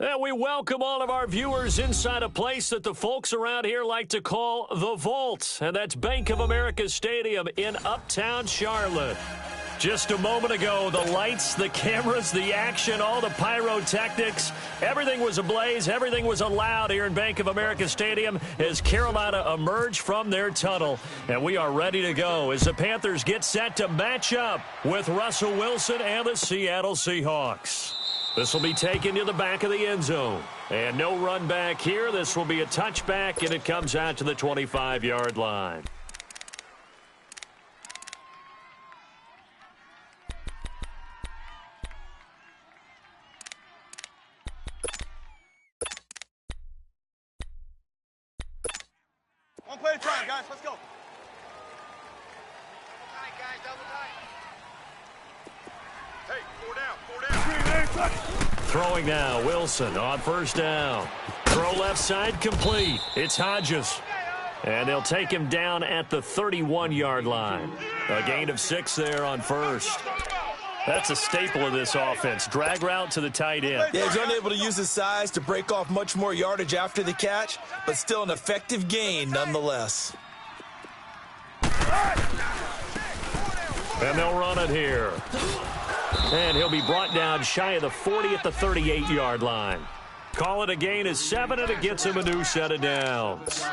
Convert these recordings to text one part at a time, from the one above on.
And we welcome all of our viewers inside a place that the folks around here like to call the Vault. And that's Bank of America Stadium in Uptown Charlotte. Just a moment ago, the lights, the cameras, the action, all the pyrotechnics, everything was ablaze, everything was allowed here in Bank of America Stadium as Carolina emerged from their tunnel. And we are ready to go as the Panthers get set to match up with Russell Wilson and the Seattle Seahawks. This will be taken to the back of the end zone. And no run back here. This will be a touchback, and it comes out to the 25-yard line. One play at a time, guys. Let's go. Tight, guys. Double tight. Hey, four down. Throwing now, Wilson on first down. Throw left side complete. It's Hodges. And they'll take him down at the 31-yard line. A gain of 6 there on first. That's a staple of this offense. Drag route to the tight end. Yeah, he's unable to use his size to break off much more yardage after the catch, but still an effective gain nonetheless. And they'll run it here. And he'll be brought down shy of the 40 at the 38-yard line. Call it a gain of 7, and it gets him a new set of downs.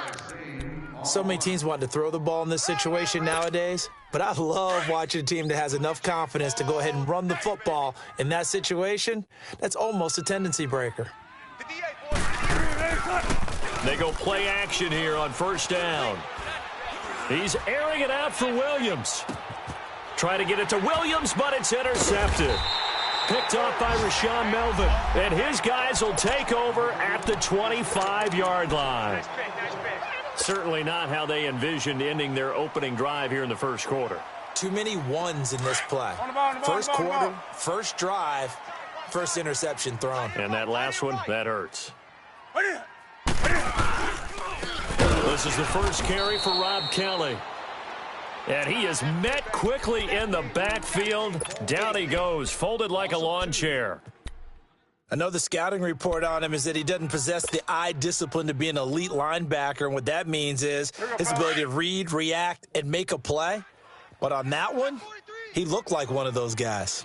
So many teams want to throw the ball in this situation nowadays, but I love watching a team that has enough confidence to go ahead and run the football. In that situation, that's almost a tendency breaker. They go play action here on first down. He's airing it out for Williams. Try to get it to Williams, but it's intercepted. Picked off by Rashawn Melvin. And his guys will take over at the 25-yard line. Certainly not how they envisioned ending their opening drive here in the first quarter. Too many ones in this play. First quarter, first drive, first interception thrown. And that last one, that hurts. This is the first carry for Rob Kelly. And he is met quickly in the backfield. Down he goes, folded like a lawn chair. I know the scouting report on him is that he doesn't possess the eye discipline to be an elite linebacker, and what that means is his ability to read, react, and make a play. But on that one, he looked like one of those guys.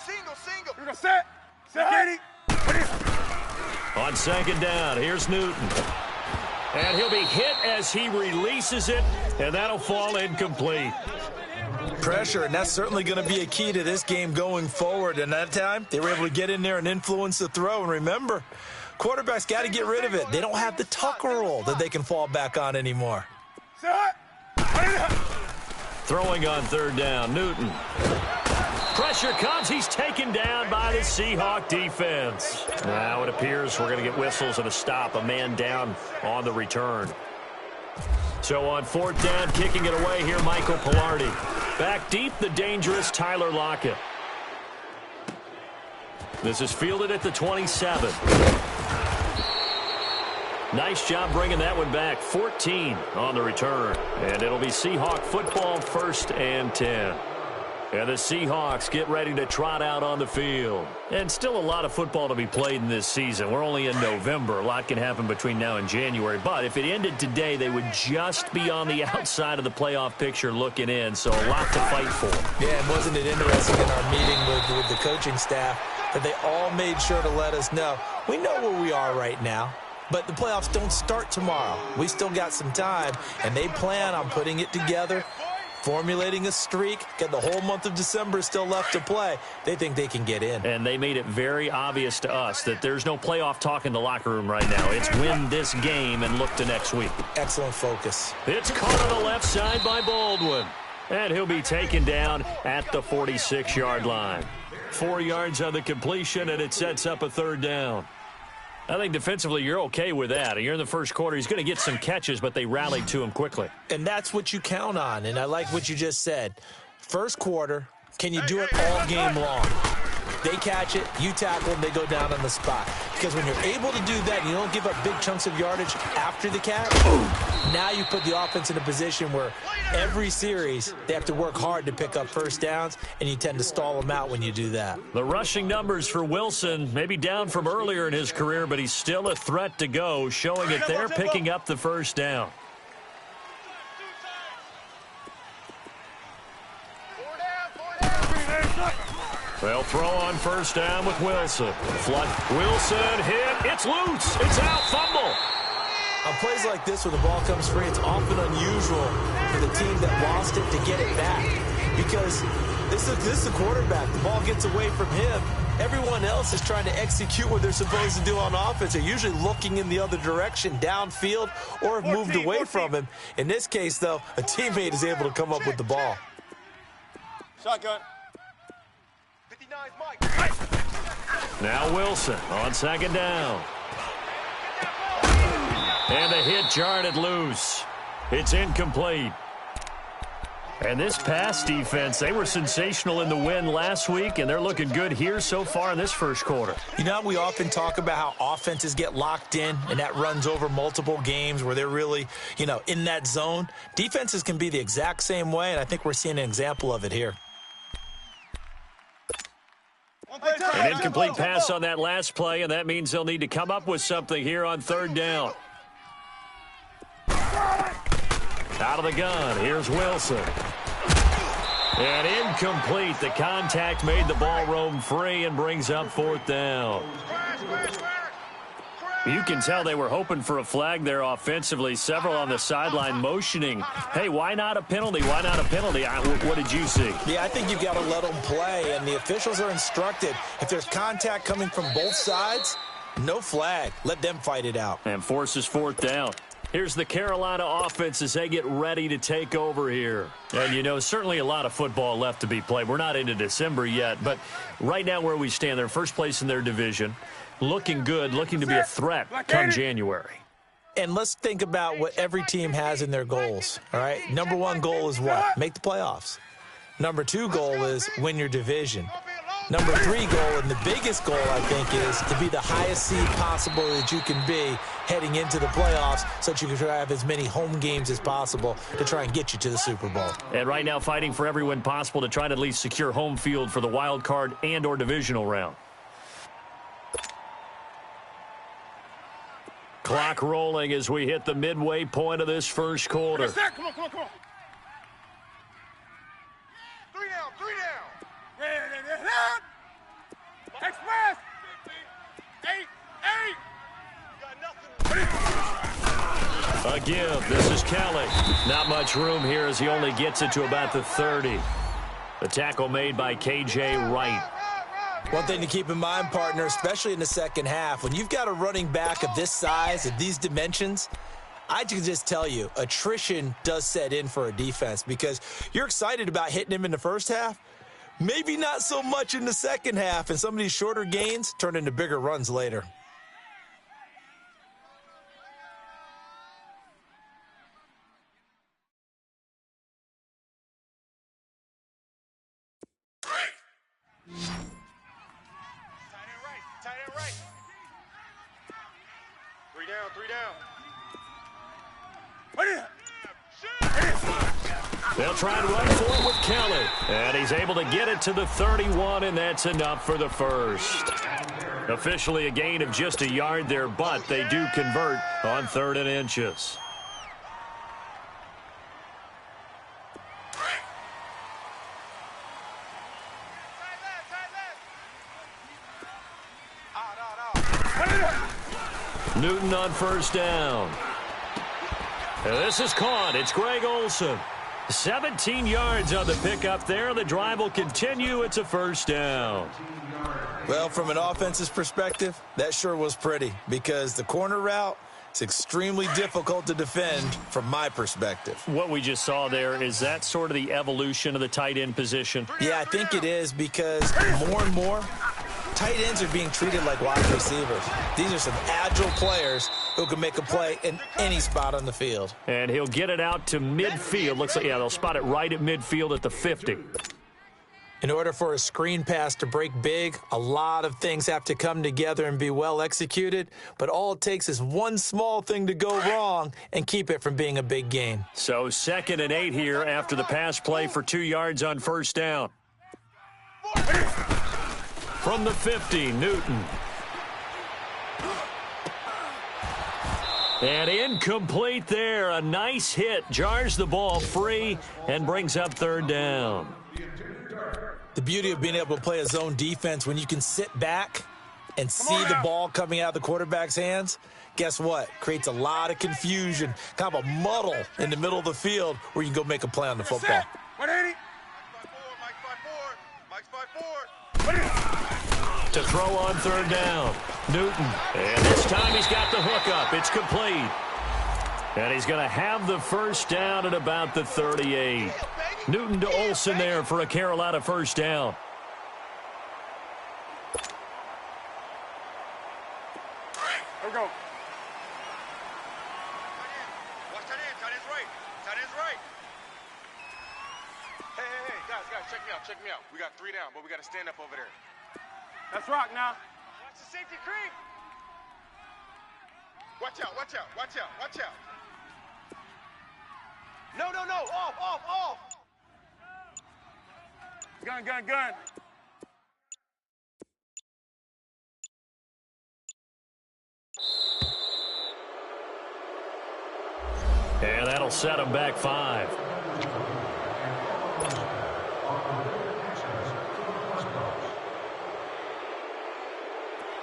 Single. You're going to set. On second down, here's Newton. And he'll be hit as he releases it, and that'll fall incomplete. Pressure, and that's certainly going to be a key to this game going forward. And that time, they were able to get in there and influence the throw. And remember, quarterbacks got to get rid of it. They don't have the tuck roll that they can fall back on anymore. Throwing on third down, Newton. Pressure comes. He's taken down by the Seahawk defense. Now it appears we're going to get whistles and a stop. A man down on the return. So on fourth down, kicking it away here, Michael Pilardi. Back deep, the dangerous Tyler Lockett. This is fielded at the 27. Nice job bringing that one back. 14 on the return. And it'll be Seahawk football, 1st and 10. And the Seahawks get ready to trot out on the field. And still a lot of football to be played in this season. We're only in November. A lot can happen between now and January. But if it ended today, they would just be on the outside of the playoff picture looking in. So a lot to fight for. Yeah, and wasn't it interesting in our meeting with the coaching staff that they all made sure to let us know, we know where we are right now, but the playoffs don't start tomorrow. We still got some time, and they plan on putting it together, formulating a streak, get the whole month of December still left to play. They think they can get in. And they made it very obvious to us that there's no playoff talk in the locker room right now. It's win this game and look to next week. Excellent focus. It's caught on the left side by Baldwin. And he'll be taken down at the 46-yard line. 4 yards on the completion, and it sets up a third down. I think defensively you're okay with that. You're in the first quarter. He's going to get some catches, but they rallied to him quickly. And that's what you count on, and I like what you just said. First quarter, can you do it all game long? They catch it, you tackle them, they go down on the spot. Because when you're able to do that and you don't give up big chunks of yardage after the catch, now you put the offense in a position where every series they have to work hard to pick up first downs, and you tend to stall them out when you do that. The rushing numbers for Wilson, maybe down from earlier in his career, but he's still a threat to go, showing it there, picking up the first down. They'll throw on first down with Wilson. Wilson hit. It's loose. It's out. Fumble. On plays like this where the ball comes free, it's often unusual for the team that lost it to get it back. Because this is the quarterback. The ball gets away from him. Everyone else is trying to execute what they're supposed to do on offense. They're usually looking in the other direction, downfield, or have moved away from him. In this case, though, a teammate is able to come up with the ball. Shotgun. Now Wilson on second down. And the hit jarred it loose. It's incomplete. And this pass defense, they were sensational in the win last week, and they're looking good here so far in this first quarter. You know, we often talk about how offenses get locked in, and that runs over multiple games where they're really, in that zone. Defenses can be the exact same way, and I think we're seeing an example of it here. An incomplete pass on that last play, and that means they'll need to come up with something here on third down. Out of the gun, here's Wilson. And incomplete. The contact made the ball roam free and brings up fourth down. You can tell they were hoping for a flag there offensively. Several on the sideline motioning. Hey, why not a penalty? Why not a penalty? What did you see? Yeah, I think you've got to let them play, and the officials are instructed. If there's contact coming from both sides, no flag. Let them fight it out. And forces fourth down. Here's the Carolina offense as they get ready to take over here. And, certainly a lot of football left to be played. We're not into December yet, but right now where we stand, they're first place in their division. Looking good, looking to be a threat come January. And let's think about what every team has in their goals, all right? Number one goal is what? Make the playoffs. Number two goal is win your division. Number three goal, and the biggest goal, I think, is to be the highest seed possible that you can be heading into the playoffs so that you can have as many home games as possible to try and get you to the Super Bowl. And right now fighting for every win possible to try to at least secure home field for the wild card and or divisional round. Clock rolling as we hit the midway point of this first quarter. Come on. 3 down. Express. 8. A give. This is Kelly. Not much room here as he only gets it to about the 30. The tackle made by K.J. Wright. One thing to keep in mind, partner, especially in the second half, when you've got a running back of this size, of these dimensions, I can just tell you, attrition does set in for a defense because you're excited about hitting him in the first half, maybe not so much in the second half, and some of these shorter gains turn into bigger runs later. Tight end right. 3 down. They'll try and run for it with Kelly. And he's able to get it to the 31, and that's enough for the first. Officially a gain of just a yard there, but they do convert on 3rd and inches. Newton on first down. This is caught. It's Greg Olsen. 17 yards on the pickup there. The drive will continue. It's a first down. Well, from an offense's perspective, that sure was pretty because the corner route is extremely difficult to defend from my perspective. What we just saw there, is that sort of the evolution of the tight end position? Yeah, I think it is because more and more, tight ends are being treated like wide receivers. These are some agile players who can make a play in any spot on the field. And he'll get it out to midfield. Looks like, yeah, they'll spot it right at midfield at the 50. In order for a screen pass to break big, a lot of things have to come together and be well executed, but all it takes is one small thing to go wrong and keep it from being a big game. So 2nd and 8 here after the pass play for 2 yards on first down. From the 50, Newton. And incomplete there. A nice hit. Jars the ball free and brings up 3rd down. The beauty of being able to play a zone defense when you can sit back and see the ball coming out of the quarterback's hands, guess what? Creates a lot of confusion, kind of a muddle in the middle of the field where you can go make a play on the football. 180. Mike's 5-4. To throw on 3rd down, Newton. And this time he's got the hook up. It's complete. And he's going to have the first down at about the 38. Newton to Olsen there for a Carolina first down. Here we go. Watch tight end. Tight end's right. Tight end's right. Hey, guys, check me out. We got 3 down, but we got to stand up over there. Let's rock now. Watch the safety creep. Watch out. No. Off. Gun. And that'll set him back 5.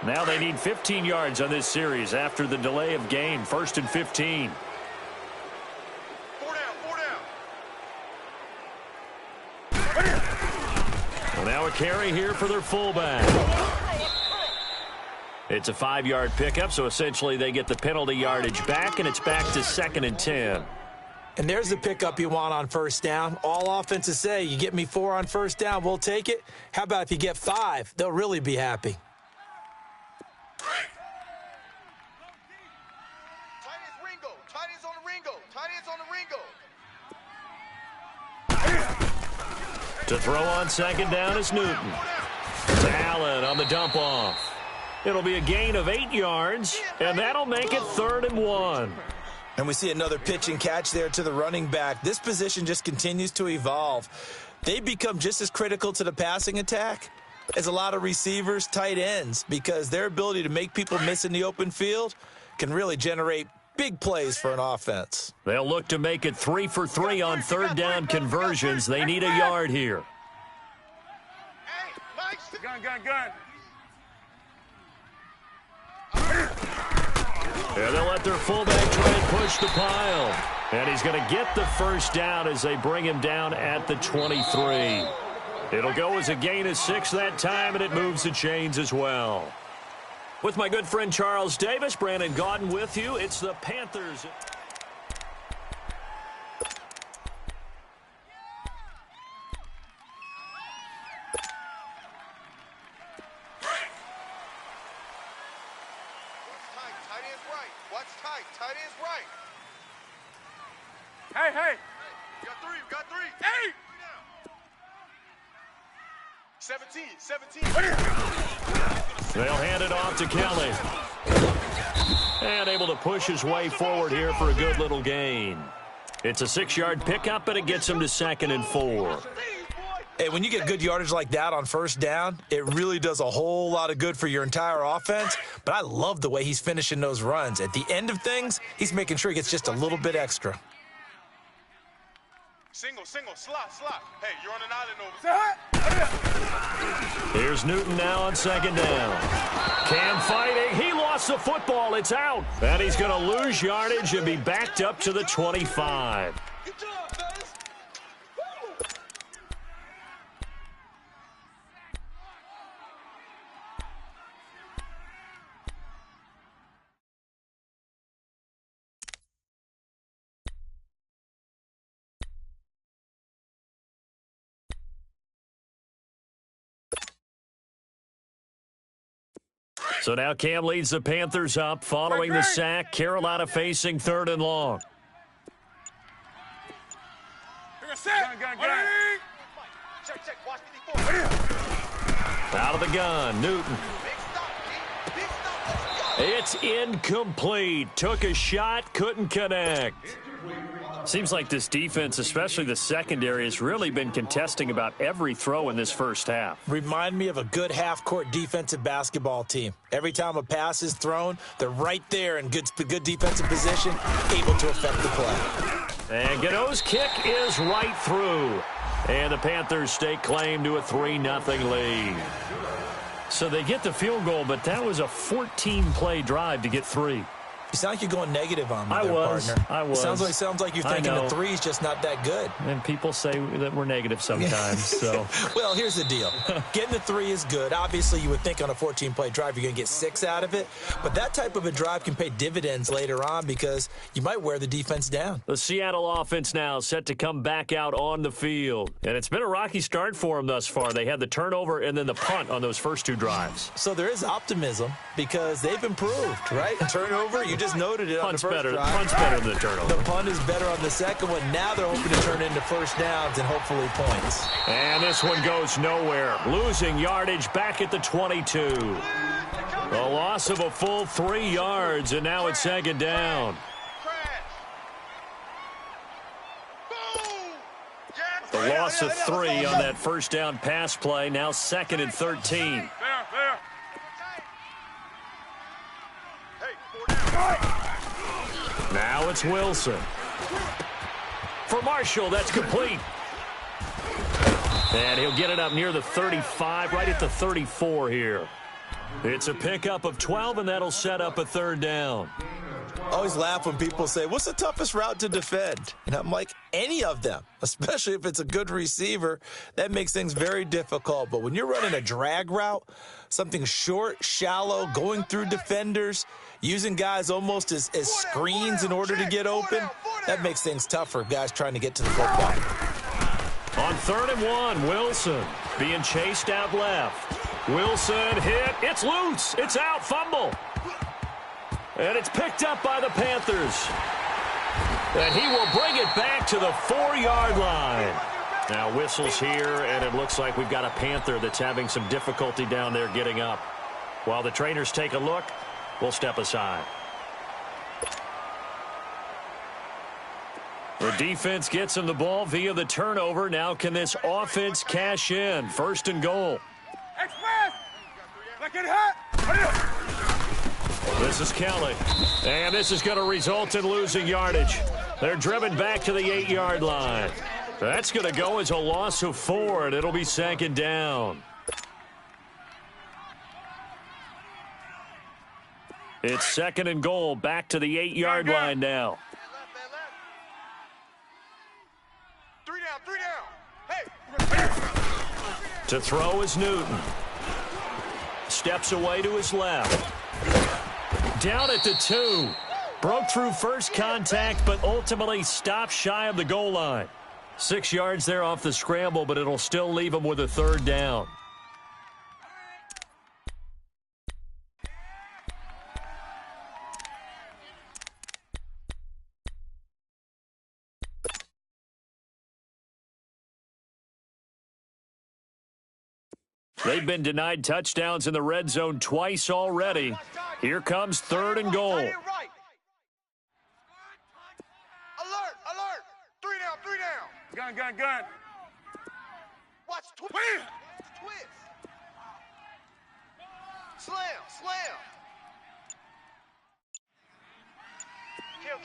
Now they need 15 yards on this series after the delay of game. 1st and 15. 4 down. Well, now a carry here for their fullback. It's a 5-yard pickup, so essentially they get the penalty yardage back, and it's back to 2nd and 10. And there's the pickup you want on first down. All offenses say, you get me 4 on first down, we'll take it. How about if you get 5? They'll really be happy. Tight ends on the Ringo. To throw on 2nd down is Newton. To Allen on the dump off. It'll be a gain of 8 yards, and that'll make it 3rd and 1. And we see another pitch and catch there to the running back. This position just continues to evolve. They become just as critical to the passing attack as a lot of receivers, tight ends, because their ability to make people miss in the open field can really generate big plays for an offense. They'll look to make it 3 for 3 on 3rd down conversions. They need a yard here. Hey, Mike. Gun. Yeah, they'll let their fullback try and push the pile. And he's going to get the first down as they bring him down at the 23. It'll go as a gain of 6 that time, and it moves the chains as well. With my good friend Charles Davis, Brandon Gaudin with you. It's the Panthers. Tight end's right. Hey. We got three. Hey! 17. They'll hand it off to Kelly. And able to push his way forward here for a good little gain. It's a 6-yard pickup, but it gets him to 2nd and 4. Hey, when you get good yardage like that on first down, it really does a whole lot of good for your entire offense. But I love the way he's finishing those runs. At the end of things, he's making sure he gets just a little bit extra. Single, slot. Hey, you're on an island over. Here's Newton now on 2nd down. Cam fighting. He lost the football. It's out. And he's going to lose yardage and be backed up to the 25. Good job, fellas. So now Cam leads the Panthers up following the sack. Carolina facing 3rd and long. Gun. check. Watch D4. Out of the gun, Newton. It's incomplete. Took a shot, couldn't connect. Seems like this defense, especially the secondary, has really been contesting about every throw in this first half. Remind me of a good half-court defensive basketball team. Every time a pass is thrown, they're right there in good defensive position, able to affect the play. And Gano's kick is right through. And the Panthers stake claim to a 3-0 lead. So they get the field goal, but that was a 14-play drive to get 3. You sound like you're going negative on me, partner. I was. Sounds like you're thinking the three's just not that good. And people say that we're negative sometimes. So, well, here's the deal. Getting the 3 is good. Obviously, you would think on a 14-play drive you're going to get 6 out of it. But that type of a drive can pay dividends later on because you might wear the defense down. The Seattle offense now set to come back out on the field. And it's been a rocky start for them thus far. They had the turnover and then the punt on those first 2 drives. So there is optimism because they've improved, right? Turnover, you just noted it on the first drive. Punt's better than the turnover. The punt is better on the second one. Now they're hoping to turn into first downs and hopefully points. And this one goes nowhere. Losing yardage back at the 22. A loss of a full 3 yards, and now it's second down. The loss of 3 on that first down pass play. Now 2nd and 13. Now it's Wilson. For Marshall, that's complete. And he'll get it up near the 35, right at the 34 here. It's a pickup of 12, and that'll set up a 3rd down. I always laugh when people say, what's the toughest route to defend? And I'm like, any of them, especially if it's a good receiver. That makes things very difficult. But when you're running a drag route, something short, shallow, going through defenders, using guys almost as screens in order to get open, that makes things tough for guys trying to get to the football. On 3rd and 1, Wilson being chased out left. Wilson hit. It's loose. It's out. Fumble. And it's picked up by the Panthers. And he will bring it back to the 4-yard line. Now whistles here, and it looks like we've got a Panther that's having some difficulty down there getting up. While the trainers take a look, we'll step aside. The defense gets him the ball via the turnover. Now can this offense cash in? 1st and goal. Express! Look at hot! This is Kelly, and this is going to result in losing yardage. They're driven back to the 8-yard line. That's going to go as a loss of 4, and it'll be 2nd down. It's 2nd and goal, back to the 8-yard line now. 3 down. Hey! To throw is Newton. Steps away to his left. Down at the 2. Broke through first contact, but ultimately stopped shy of the goal line. 6 yards there off the scramble, but it'll still leave him with a 3rd down. They've been denied touchdowns in the red zone twice already. Here comes 3rd and goal. Alert! Alert! 3 down. Gun. Watch twist. Slam. Kill.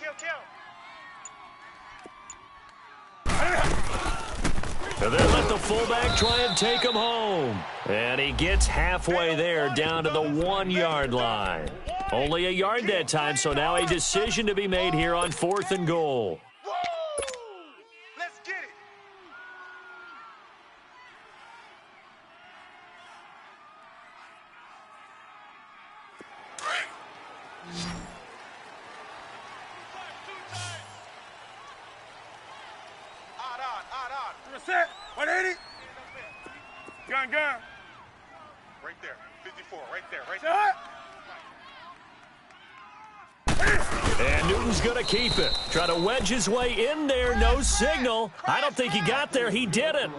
And then let the fullback try and take him home. And he gets halfway there down to the 1-yard line. Only a yard that time, so now a decision to be made here on 4th and goal. Whoa! Let's get it. Odd. Set. 180. Gun. Right there. 54. Right there. And Newton's going to keep it. Try to wedge his way in there. No signal. I don't think he got there. He didn't.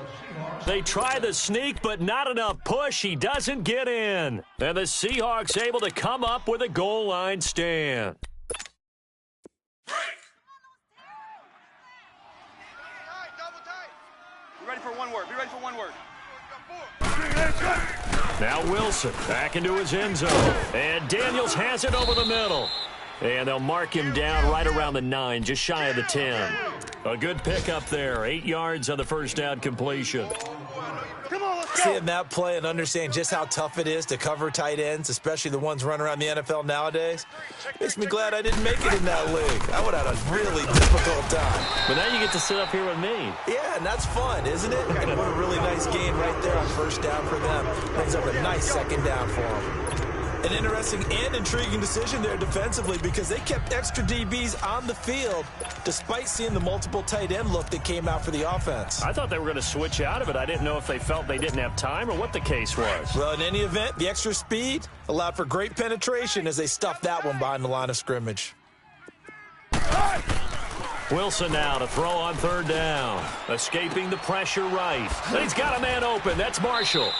They try the sneak, but not enough push. He doesn't get in. And the Seahawks able to come up with a goal line stand. Be ready for one word. Be ready for one word. Now Wilson back into his end zone. And Daniels has it over the middle. And they'll mark him down right around the 9, just shy of the 10. A good pickup there. 8 yards on the first down completion. Seeing that play and understanding just how tough it is to cover tight ends, especially the ones running around the NFL nowadays, makes me glad I didn't make it in that league. I would have had a really difficult time. But now you get to sit up here with me. Yeah, and that's fun, isn't it? And what a really nice game right there on first down for them. Brings up a nice second down for them. An interesting and intriguing decision there defensively because they kept extra DBs on the field despite seeing the multiple tight end look that came out for the offense. I thought they were going to switch out of it. I didn't know if they felt they didn't have time or what the case was. Well, in any event, the extra speed allowed for great penetration as they stuffed that one behind the line of scrimmage. Wilson now to throw on third down. Escaping the pressure right. He's got a man open. That's Marshall.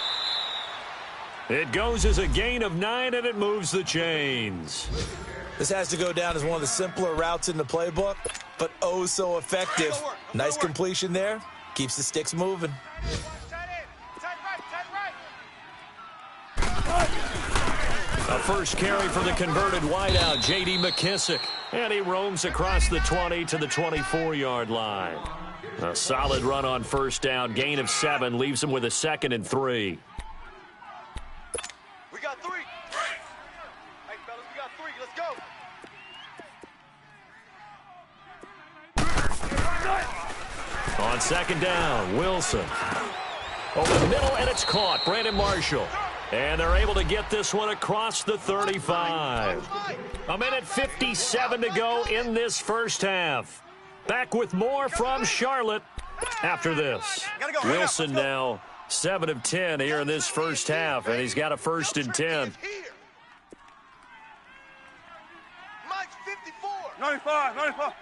It goes as a gain of 9, and it moves the chains. This has to go down as one of the simpler routes in the playbook, but oh so effective. Nice completion there. Keeps the sticks moving. A first carry for the converted wideout, J.D. McKissick. And he roams across the 20 to the 24-yard line. A solid run on first down. Gain of 7 leaves him with a 2nd and 3. We got 3. Hey, fellas, we got 3. Let's go. On second down, Wilson. Over the middle, and it's caught. Brandon Marshall. And they're able to get this one across the 35. A minute 57 to go in this first half. Back with more from Charlotte after this. Wilson now 7 of 10 here in this first half, and he's got a 1st and 10. Mike's 54. 95, 95.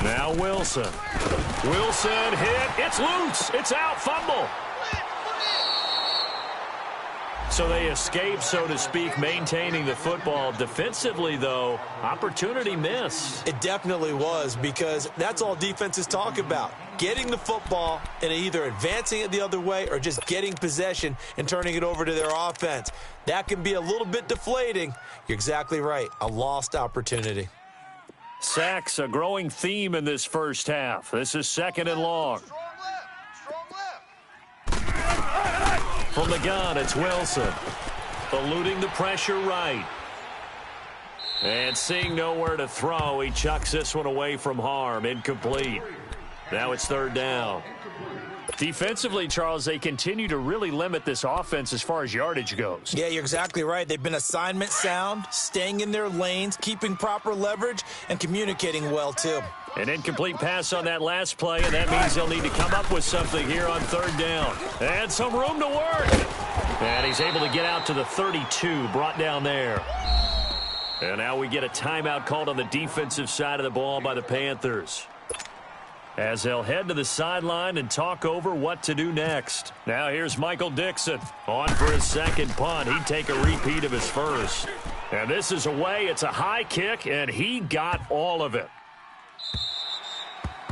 Now Wilson. Wilson hit. It's loose. It's out. Fumble. So they escape, so to speak, maintaining the football. Defensively, though, opportunity miss. It definitely was because that's all defenses talk about. Getting the football and either advancing it the other way or just getting possession and turning it over to their offense. That can be a little bit deflating. You're exactly right. A lost opportunity. Sacks, a growing theme in this first half. This is 2nd and long. Strong left. From the gun, it's Wilson. Eluding the pressure right. And seeing nowhere to throw, he chucks this one away from harm. Incomplete. Now it's 3rd down. Defensively, Charles, they continue to really limit this offense as far as yardage goes. Yeah, you're exactly right. They've been assignment sound, staying in their lanes, keeping proper leverage, and communicating well, too. An incomplete pass on that last play, and that means they'll need to come up with something here on 3rd down. And some room to work. And he's able to get out to the 32, brought down there. And now we get a timeout called on the defensive side of the ball by the Panthers, as they'll head to the sideline and talk over what to do next. Now here's Michael Dixon on for his 2nd punt. He'd take a repeat of his 1st. And this is away. It's a high kick, and he got all of it.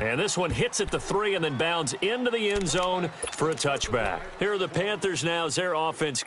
And this one hits at the 3 and then bounds into the end zone for a touchback. Here are the Panthers now as their offense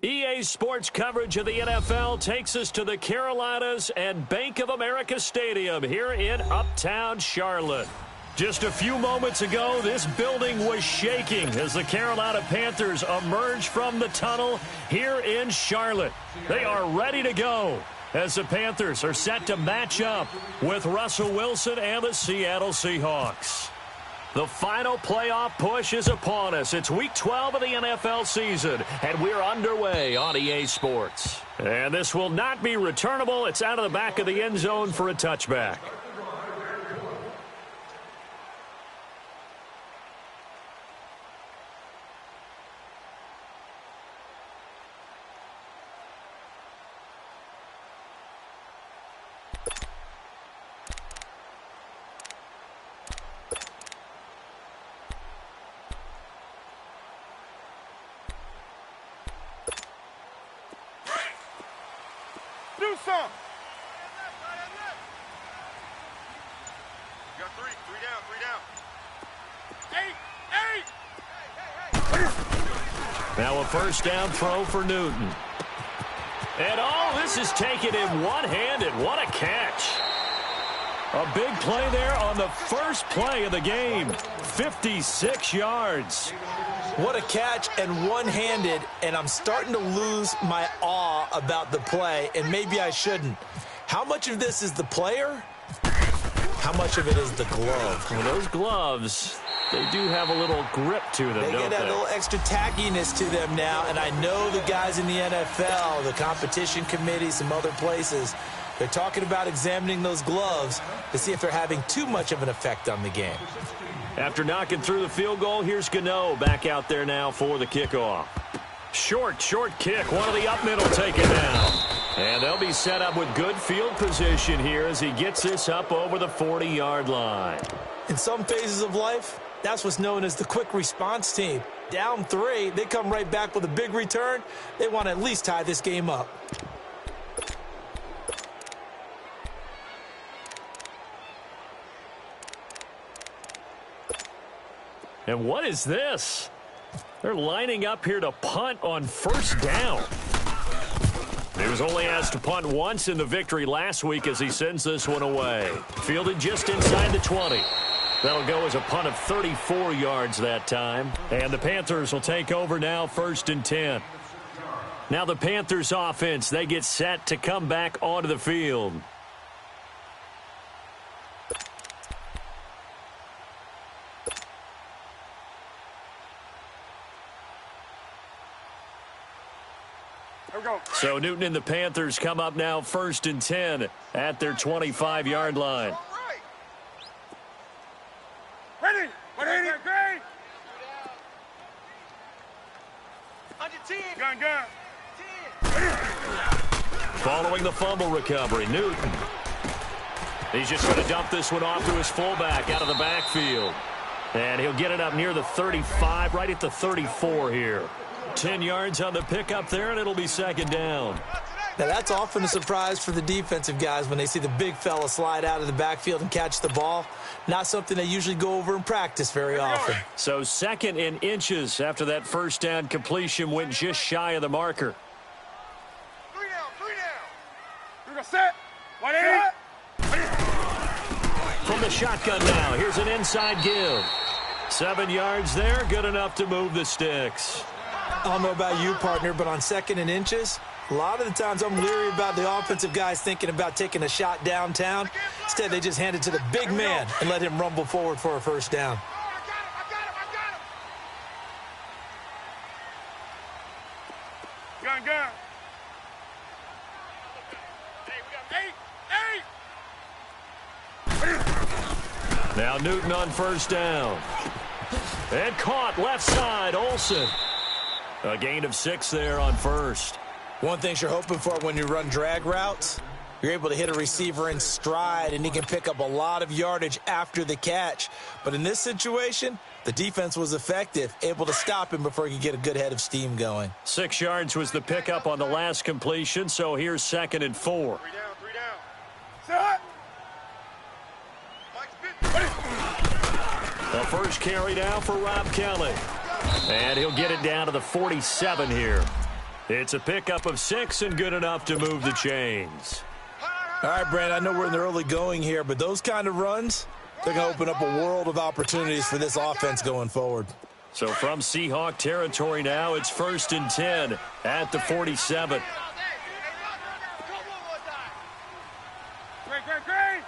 EA Sports coverage of the NFL takes us to the Carolinas and Bank of America Stadium here in Uptown Charlotte. Just a few moments ago, this building was shaking as the Carolina Panthers emerged from the tunnel here in Charlotte. They are ready to go as the Panthers are set to match up with Russell Wilson and the Seattle Seahawks. The final playoff push is upon us. It's Week 12 of the NFL season, and we're underway on EA Sports. And this will not be returnable. It's out of the back of the end zone for a touchback. some. You got three down. 8. Now a first down throw for Newton. And this is taken in one-handed. What a catch. A big play there on the first play of the game. 56 yards. What a catch, and one-handed, and I'm starting to lose my awe about the play, and maybe I shouldn't. How much of this is the player? How much of it is the glove? Well, those gloves, they do have a little grip to them, They don't get they? a little extra tackiness to them now, and I know the guys in the NFL, the competition committee, some other places, they're talking about examining those gloves to see if they're having too much of an effect on the game. After knocking through the field goal, here's Gano back out there now for the kickoff. Short kick. One of the up middle taken down. And they'll be set up with good field position here as he gets this up over the 40-yard line. In some phases of life, that's what's known as the quick response team. Down 3, they come right back with a big return. They want to at least tie this game up. And what is this? They're lining up here to punt on first down. He was only asked to punt once in the victory last week as he sends this one away. Fielded just inside the 20. That'll go as a punt of 34 yards that time. And the Panthers will take over now, 1st and 10. Now the Panthers offense, they get set to come back onto the field. So Newton and the Panthers come up now 1st and 10 at their 25-yard line. Ready. Gun. Following the fumble recovery, Newton. He's just going to dump this one off to his fullback out of the backfield. And he'll get it up near the 35, right at the 34 here. 10 yards on the pickup there, and it'll be 2nd down. Now, that's often a surprise for the defensive guys when they see the big fella slide out of the backfield and catch the ball. Not something they usually go over in practice very often. So 2nd and inches after that first down completion went just shy of the marker. 3 down. We're going to set. 180. From the shotgun now, here's an inside give. 7 yards there, good enough to move the sticks. I don't know about you, partner, but on 2nd and inches, a lot of the times I'm leery about the offensive guys thinking about taking a shot downtown. Instead, they just hand it to the big man and let him rumble forward for a first down. Gun. Hey, we got 8. Now Newton on first down. And caught left side, Olsen. A gain of 6 there on first. One thing you're hoping for when you run drag routes, you're able to hit a receiver in stride, and he can pick up a lot of yardage after the catch. But in this situation, the defense was effective, able to stop him before he could get a good head of steam going. 6 yards was the pickup on the last completion, so here's 2nd and 4. 3 down. Set. The first carry now for Rob Kelly. And he'll get it down to the 47 here. It's a pickup of 6 and good enough to move the chains. All right, Brand, I know we're in the early going here, but those kind of runs, they're going to open up a world of opportunities for this offense going forward. So from Seahawk territory now, it's 1st and 10 at the 47. Great.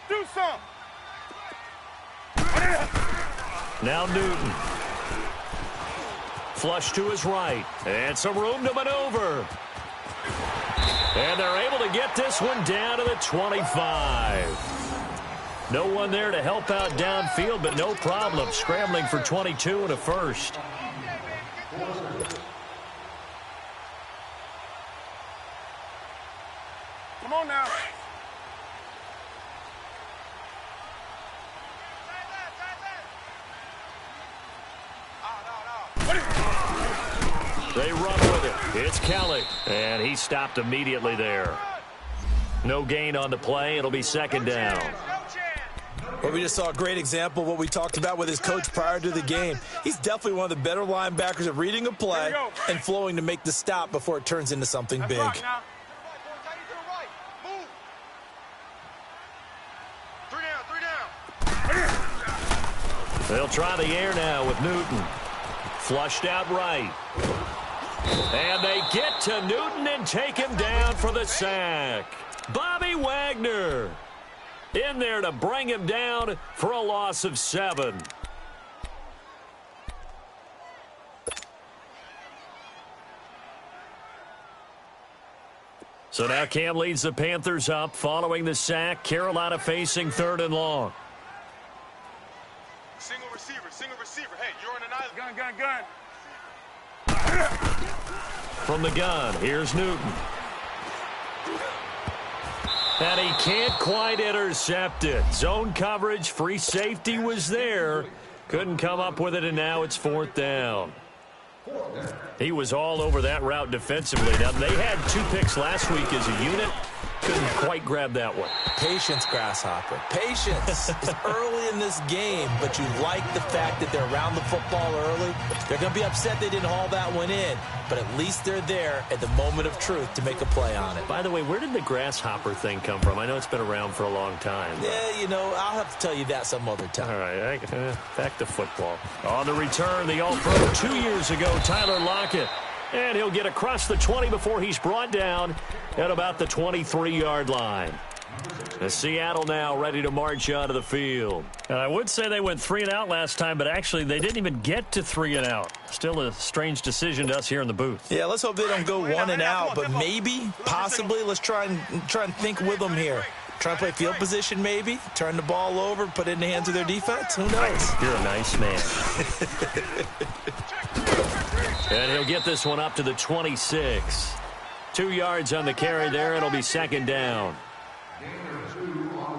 Do some. Now Newton. Flush to his right. And some room to maneuver. And they're able to get this one down to the 25. No one there to help out downfield, but no problem. Scrambling for 22 and a first. Come on now. They run with it. It's Kelly, and he stopped immediately there. No gain on the play. It'll be second down. Well, we just saw a great example of what we talked about with his coach prior to the game. He's definitely one of the better linebackers at reading a play and flowing to make the stop before it turns into something big. They'll try the air now with Newton. Flushed out right. And they get to Newton and take him down for the sack. Bobby Wagner in there to bring him down for a loss of 7. So now Cam leads the Panthers up following the sack. Carolina facing 3rd and long. Single receiver. Hey, you're on an island. Gun. From the gun, here's Newton. And he can't quite intercept it. Zone coverage, free safety was there. Couldn't come up with it, and now it's 4th down. He was all over that route defensively. Now, they had 2 picks last week as a unit. Couldn't quite grab that one. Patience, Grasshopper. Patience is early in this game, but you like the fact that they're around the football early. They're going to be upset they didn't haul that one in, but at least they're there at the moment of truth to make a play on it. By the way, where did the Grasshopper thing come from? I know it's been around for a long time. Yeah, you know, I'll have to tell you that some other time. All right, back to football. On the return, the All-Pro 2 years ago, Tyler Lockett. And he'll get across the 20 before he's brought down at about the 23-yard line. The Seattle now ready to march out of the field. And I would say they went 3 and out last time, but actually they didn't even get to 3 and out. Still a strange decision to us here in the booth. Yeah, let's hope they don't go 1 and out, but maybe, possibly, let's try and think with them here. Try and play field position maybe, turn the ball over, put it in the hands of their defense. Who knows? You're a nice man. And he'll get this one up to the 26. 2 yards on the carry there. It'll be second down.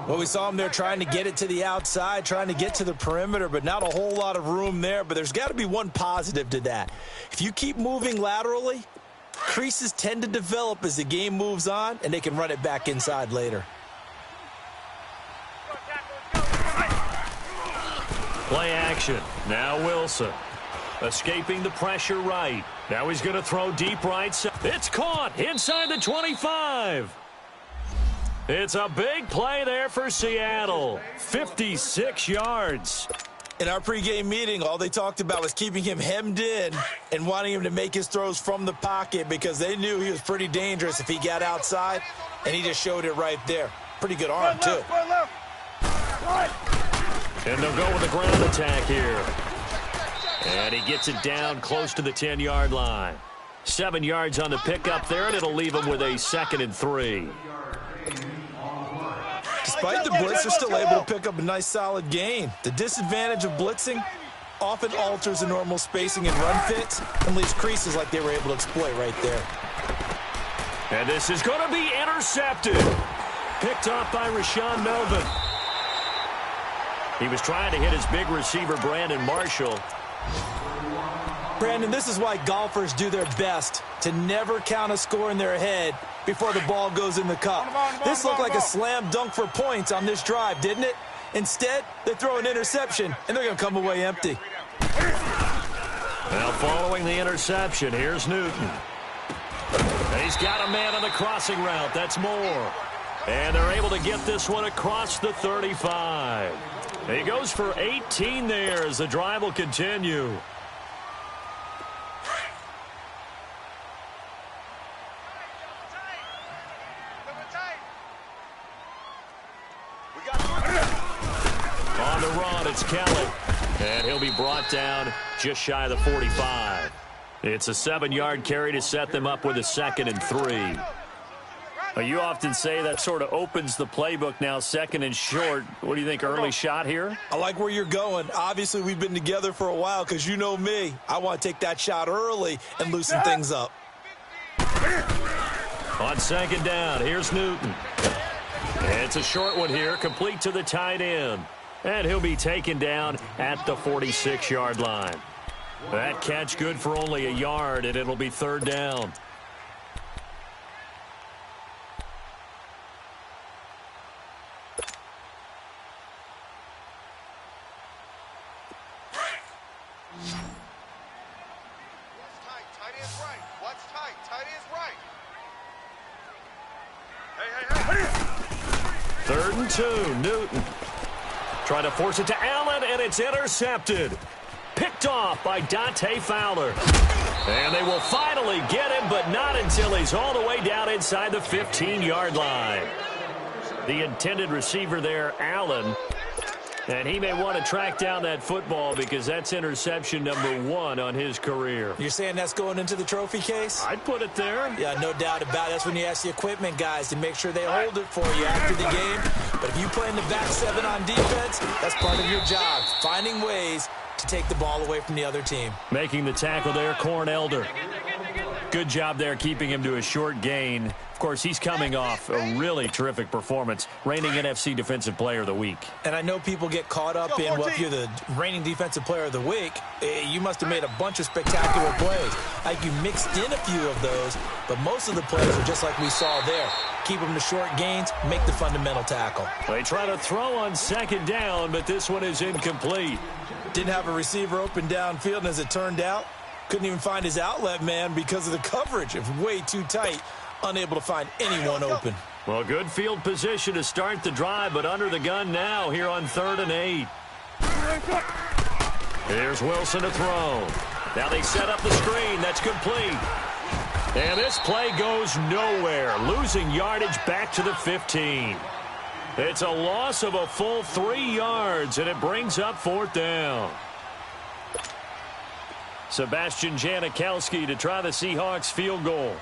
Well, we saw him there trying to get it to the outside, trying to get to the perimeter, but not a whole lot of room there. But there's got to be one positive to that. If you keep moving laterally, creases tend to develop as the game moves on, and they can run it back inside later. Play action. Now Wilson. Escaping the pressure right. Now he's going to throw deep right. It's caught inside the 25. It's a big play there for Seattle. 56 yards. In our pregame meeting, all they talked about was keeping him hemmed in and wanting him to make his throws from the pocket because they knew he was pretty dangerous if he got outside, and he just showed it right there. Pretty good arm, too. And they'll go with the ground attack here. And he gets it down close to the 10-yard line. 7 yards on the pickup there, and it'll leave him with a 2nd and 3. Despite the blitz, they're still able to pick up a nice, solid gain. The disadvantage of blitzing often alters the normal spacing and run fits and leaves creases like they were able to exploit right there. And this is going to be intercepted. Picked off by Rashawn Melvin. He was trying to hit his big receiver, Brandon Marshall. Brandon, this is why golfers do their best to never count a score in their head before the ball goes in the cup. This looked like a slam dunk for points on this drive, didn't it? Instead, they throw an interception, and they're going to come away empty. Now following the interception, here's Newton. And he's got a man on the crossing route. That's Moore. And they're able to get this one across the 35. He goes for 18 there as the drive will continue. On the run, it's Kelly. And he'll be brought down just shy of the 45. It's a 7-yard carry to set them up with a 2nd and 3. You often say that sort of opens the playbook now, 2nd and short. What do you think, early shot here? I like where you're going. Obviously, we've been together for a while because you know me. I want to take that shot early and loosen things up. On 2nd down, here's Newton. It's a short one here, complete to the tight end. And he'll be taken down at the 46-yard line. That catch good for only a yard, and it'll be 3rd down. Tight end's right. What's tight? Tight end's right. Hey. 3rd and 2, Newton. Trying to force it to Allen, and it's intercepted. Picked off by Dante Fowler. And they will finally get him, but not until he's all the way down inside the 15-yard line. The intended receiver there, Allen. And he may want to track down that football because that's interception number 1 on his career. You're saying that's going into the trophy case? I'd put it there. Yeah, no doubt about it. That's when you ask the equipment guys to make sure they hold it for you after the game. But if you play in the back 7 on defense, that's part of your job, finding ways to take the ball away from the other team. Making the tackle there, Corn Elder. Good job there keeping him to a short gain. Of course, he's coming off a really terrific performance, reigning NFC Defensive Player of the Week. And I know people get caught up in, well, if you're the reigning Defensive Player of the Week, you must have made a bunch of spectacular plays. Like you mixed in a few of those, but most of the plays are just like we saw there. Keep them to short gains, make the fundamental tackle. They try to throw on 2nd down, but this one is incomplete. Didn't have a receiver open downfield, and as it turned out, couldn't even find his outlet man because of the coverage. It was way too tight. Unable to find anyone open. Well, good field position to start the drive, but under the gun now here on 3rd and 8. Here's Wilson to throw. Now they set up the screen. That's complete. And this play goes nowhere. Losing yardage back to the 15. It's a loss of a full 3 yards, and it brings up 4th down. Sebastian Janikowski to try the Seahawks field goal.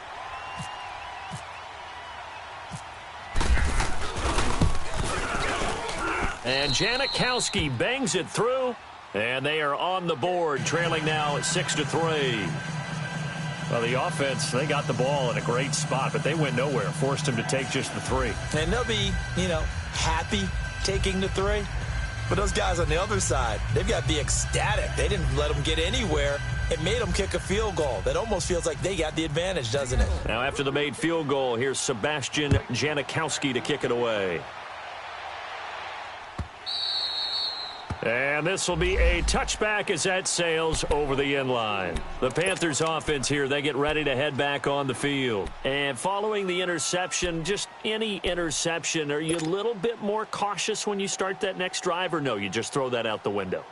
And Janikowski bangs it through, and they are on the board, trailing now at 6-3. Well, the offense, they got the ball in a great spot, but they went nowhere, forced him to take just the 3. And they'll be, happy taking the 3. But those guys on the other side, they've got to be ecstatic. They didn't let them get anywhere. It made them kick a field goal. That almost feels like they got the advantage, doesn't it? Now, after the made field goal, here's Sebastian Janikowski to kick it away. And this will be a touchback as that sails over the end line. The Panthers offense here, they get ready to head back on the field. And following the interception, just any interception, are you a little bit more cautious when you start that next drive, or no, you just throw that out the window?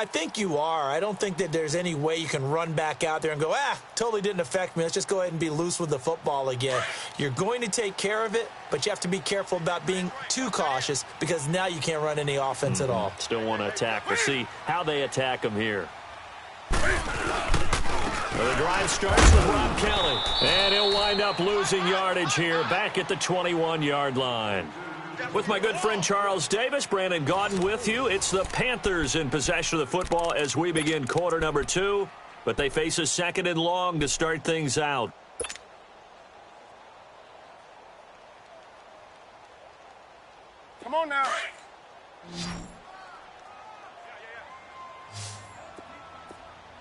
I think you are. I don't think that there's any way you can run back out there and go, totally didn't affect me. Let's just go ahead and be loose with the football again. You're going to take care of it, but you have to be careful about being too cautious because now you can't run any offense at all. Still want to attack. We'll see how they attack them here. Well, the drive starts with Rob Kelly, and he'll wind up losing yardage here back at the 21-yard line. With my good friend Charles Davis, Brandon Gaudin with you. It's the Panthers in possession of the football as we begin quarter number 2. But they face a 2nd and long to start things out. Come on now.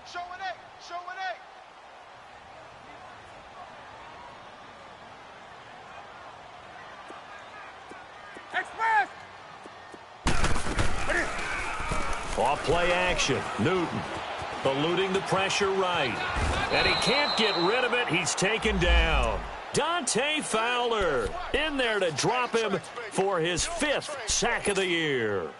Show an A. Show an A. Express! Off play action. Newton eluding the pressure right. And he can't get rid of it. He's taken down. Dante Fowler in there to drop him for his 5th sack of the year.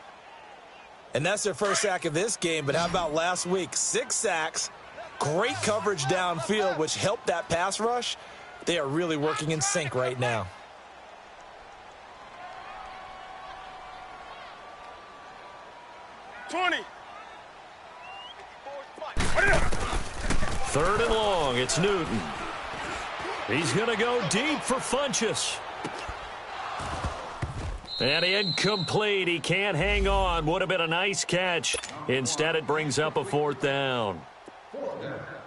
And that's their first sack of this game, but how about last week? 6 sacks, great coverage downfield, which helped that pass rush. They are really working in sync right now. Third and long, it's Newton. He's going to go deep for Funchess. And incomplete. He can't hang on. Would have been a nice catch. Instead, it brings up a 4th down.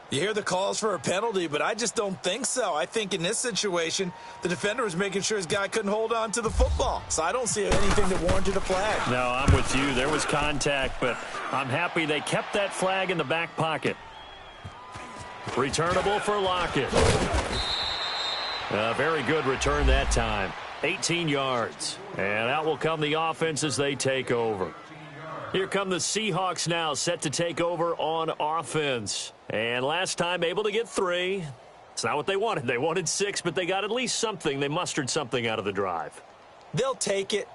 You hear the calls for a penalty, but I just don't think so. I think in this situation, the defender was making sure his guy couldn't hold on to the football. So I don't see anything that warranted a flag. No, I'm with you. There was contact, but I'm happy they kept that flag in the back pocket. Returnable for Lockett. Very good return that time. 18 yards. And out will come the offense as they take over. Here come the Seahawks now, set to take over on offense. And last time able to get 3. It's not what they wanted. They wanted 6, but they got at least something. They mustered something out of the drive. They'll take it.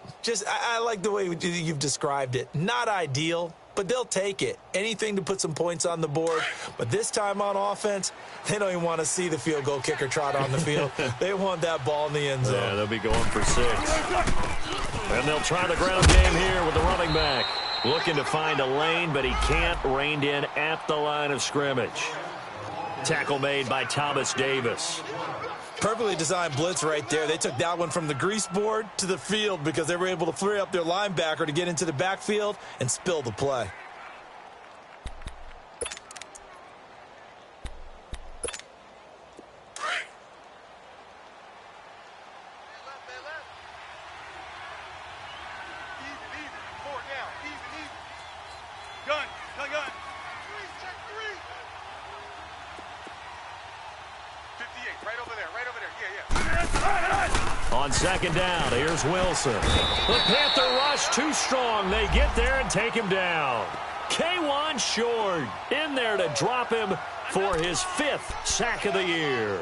I like the way you've described it. Not ideal, but they'll take it. Anything to put some points on the board. But this time on offense, they don't even want to see the field goal kicker trot on the field. They want that ball in the end zone. Yeah, they'll be going for 6. And they'll try the ground game here with the running back. Looking to find a lane, but he can't. Reined in at the line of scrimmage. Tackle made by Thomas Davis. Perfectly designed blitz right there. They took that one from the grease board to the field because they were able to free up their linebacker to get into the backfield and spill the play. On second down, here's Wilson. The Panther rush too strong. They get there and take him down. K1 Short in there to drop him for his 5th sack of the year.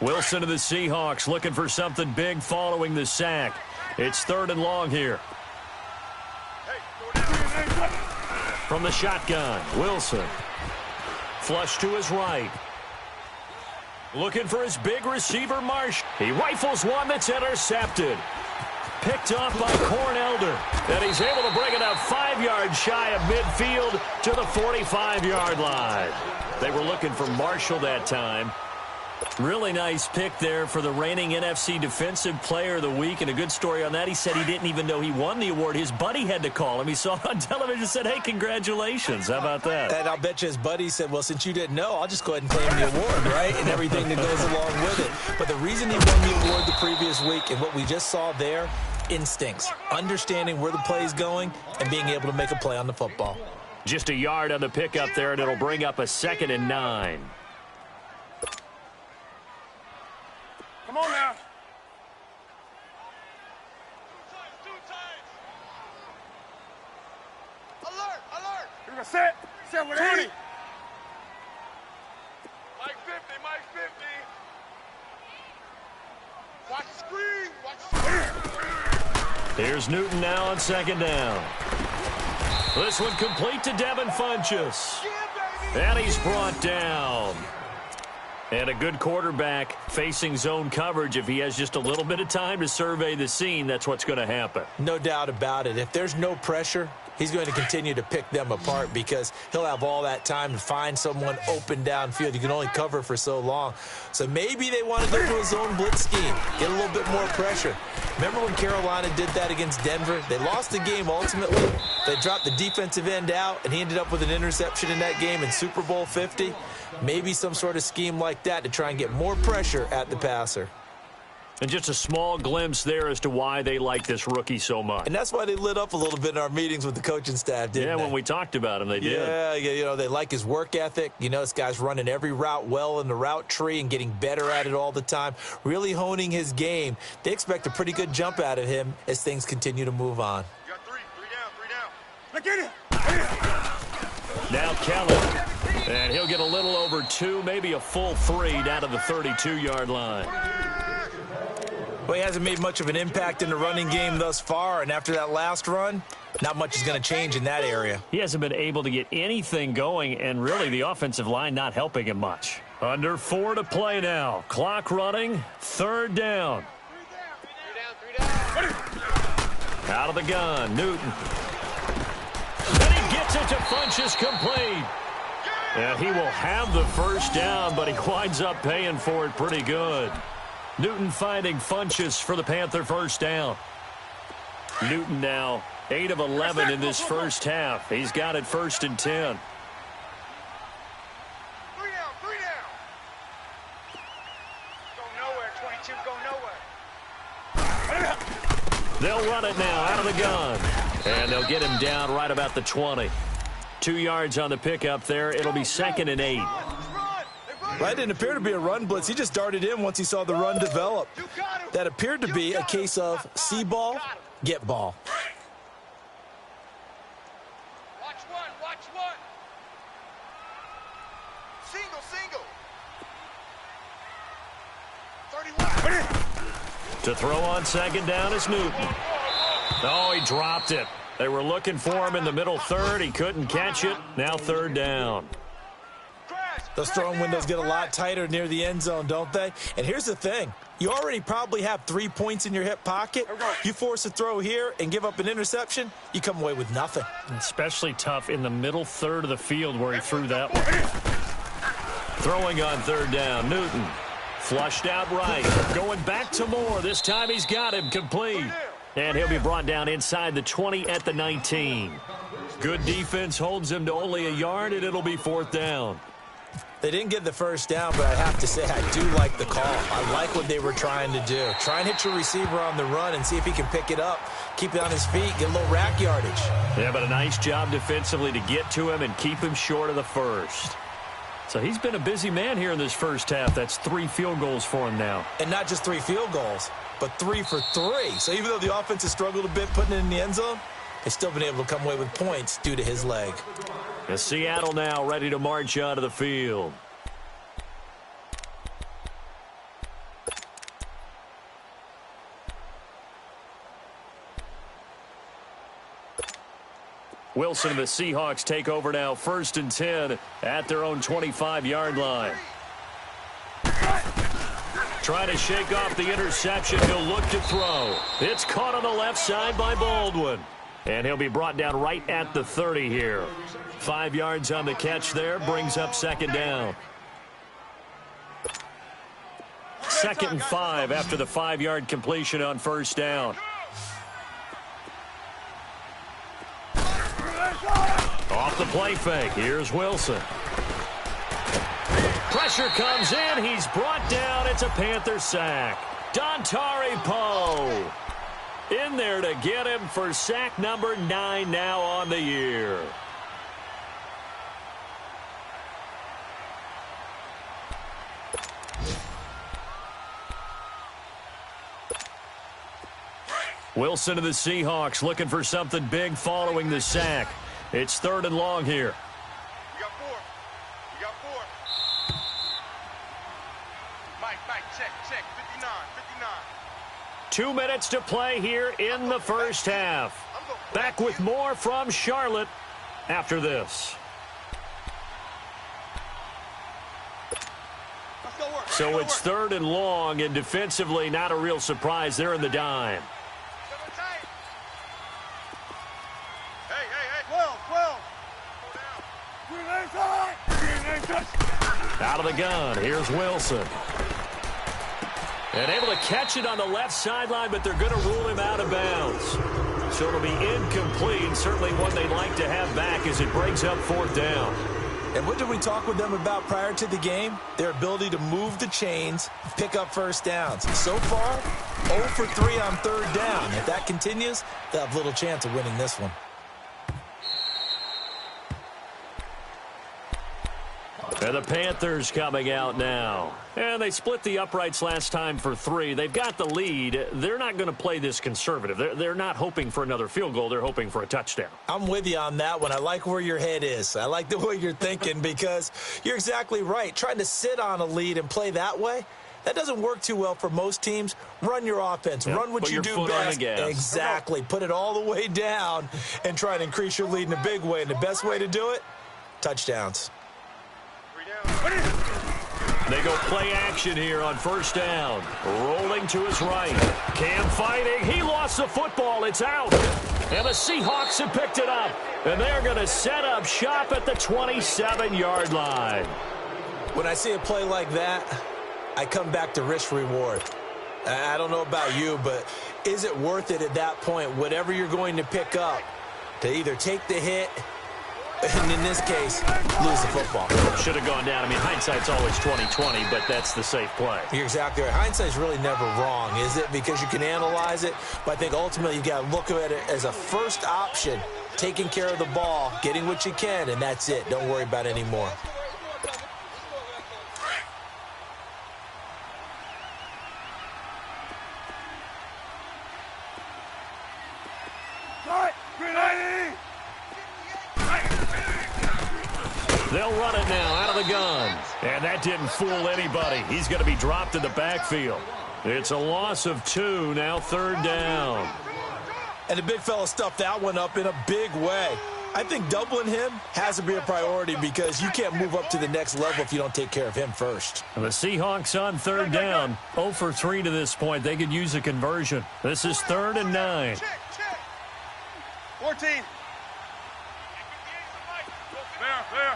Wilson to the Seahawks looking for something big following the sack. It's 3rd and long here. From the shotgun, Wilson. Flush to his right. Looking for his big receiver, Marsh. He rifles one that's intercepted. Picked off by Cornelder. And he's able to bring it up 5 yards shy of midfield to the 45-yard line. They were looking for Marshall that time. Really nice pick there for the reigning NFC Defensive Player of the Week. And a good story on that, he said he didn't even know he won the award. His buddy had to call him. He saw it on television and said, hey, congratulations. How about that? And I'll bet you his buddy said, well, since you didn't know, I'll just go ahead and claim the award, right? And everything that goes along with it. But the reason he won the award the previous week and what we just saw there, instincts, understanding where the play is going and being able to make a play on the football. Just a yard on the pickup there, and it'll bring up a 2nd and 9. Come on now. Alert, alert. You're going to set with 20. Mike 50, Mike 50. Watch the screen, watch the screen. Here's Newton now on 2nd down. This one complete to Devin Funchess. And he's brought down. And a good quarterback facing zone coverage. If he has just a little bit of time to survey the scene, that's what's going to happen. No doubt about it. If there's no pressure, he's going to continue to pick them apart because he'll have all that time to find someone open downfield. You can only cover for so long. So maybe they want to go to a zone blitz scheme, get a little bit more pressure. Remember when Carolina did that against Denver? They lost the game ultimately. They dropped the defensive end out, and he ended up with an interception in that game in Super Bowl 50. Maybe some sort of scheme like that to try and get more pressure at the passer. And just a small glimpse there as to why they like this rookie so much. And that's why they lit up a little bit in our meetings with the coaching staff, didn't they? Yeah, when we talked about him, they did. Yeah, you know, they like his work ethic. You know, this guy's running every route well in the route tree and getting better at it all the time, really honing his game. They expect a pretty good jump out of him as things continue to move on. You got three down. Look at it. Now Kelly. And he'll get a little over 2, maybe a full 3 down to the 32-yard line. Well, he hasn't made much of an impact in the running game thus far, and after that last run, not much is going to change in that area. He hasn't been able to get anything going, and really the offensive line not helping him much. Under 4 to play now. Clock running, 3rd down. Out of the gun, Newton. And he gets it to Funchess complete. And he will have the 1st down, but he winds up paying for it pretty good. Newton finding Funchess for the Panther 1st down. Newton now 8 of 11 in this first half. He's got it 1st and 10. 3 down. Go nowhere, 22, go nowhere. They'll run it now out of the gun. And they'll get him down right about the 20. 2 yards on the pickup there. It'll be 2nd and 8. That didn't appear to be a run blitz. He just darted in once he saw the run develop. That appeared to be a case of see ball, get ball. Watch one. Single. 31. To throw on second down is Newton. Oh, he dropped it. They were looking for him in the middle third. He couldn't catch it. Now third down. Those throwing windows get a lot tighter near the end zone, don't they? And here's the thing. You already probably have 3 points in your hip pocket. You force a throw here and give up an interception, you come away with nothing. Especially tough in the middle third of the field where he threw that one. Throwing on third down, Newton. Flushed out right. Going back to Moore. This time he's got him complete. And he'll be brought down inside the 20 at the 19. Good defense holds him to only a yard, and it'll be fourth down. They didn't get the first down, but I have to say I do like the call. I like what they were trying to do. Try and hit your receiver on the run and see if he can pick it up, keep it on his feet, get a little rack yardage. Yeah, but a nice job defensively to get to him and keep him short of the first. So he's been a busy man here in this first half. That's 3 field goals for him now. And not just 3 field goals, but 3 for 3. So even though the offense has struggled a bit putting it in the end zone, they've still been able to come away with points due to his leg. And Seattle now ready to march out of the field. Wilson and the Seahawks take over now, 1st and 10 at their own 25-yard line. Trying to shake off the interception. He'll look to throw. It's caught on the left side by Baldwin. And he'll be brought down right at the 30 here. 5 yards on the catch there, brings up second down. 2nd and 5 after the 5-yard completion on first down. Off the play fake. Here's Wilson. Pressure comes in. He's brought down. It's a Panther sack. Dontari Poe in there to get him for sack number 9 now on the year. Wilson and the Seahawks looking for something big following the sack. It's 3rd and long here. We got 4. Mike, check. 59. 2 minutes to play here in the first half. Back with more from Charlotte after this. So it's 3rd and long, and defensively not a real surprise. They're in the dime. Out of the gun, here's Wilson. And able to catch it on the left sideline, but they're going to rule him out of bounds. So it'll be incomplete, certainly one they'd like to have back as it brings up 4th down. And what did we talk with them about prior to the game? Their ability to move the chains, pick up first downs. So far, 0 for 3 on 3rd down. If that continues, they'll have little chance of winning this one. And the Panthers coming out now. And they split the uprights last time for 3. They've got the lead. They're not going to play this conservative. They're not hoping for another field goal. They're hoping for a touchdown. I'm with you on that one. I like where your head is. I like the way you're thinking because you're exactly right. Trying to sit on a lead and play that way, that doesn't work too well for most teams. Run your offense. Yep. Run what you do best. Exactly. Put it all the way down and try and increase your lead in a big way. And the best way to do it, touchdowns. They go play action here on first down. Rolling to his right. Cam fighting. He lost the football. It's out. And the Seahawks have picked it up. And they're going to set up shop at the 27-yard line. When I see a play like that, I come back to risk-reward. I don't know about you, but is it worth it at that point, whatever you're going to pick up, to either take the hit and in this case, lose the football? Should have gone down. I mean, hindsight's always 20/20, but that's the safe play. You're exactly right. Hindsight's really never wrong, is it? Because you can analyze it, but I think ultimately you got to look at it as a first option, taking care of the ball, getting what you can, and that's it. Don't worry about it anymore. They'll run it now out of the gun. And that didn't fool anybody. He's going to be dropped in the backfield. It's a loss of 2, now 3rd down. And the big fella stuffed that one up in a big way. I think doubling him has to be a priority because you can't move up to the next level if you don't take care of him first. The Seahawks on 3rd down. 0 for 3 to this point. They could use a conversion. This is 3rd and 9. 14. There.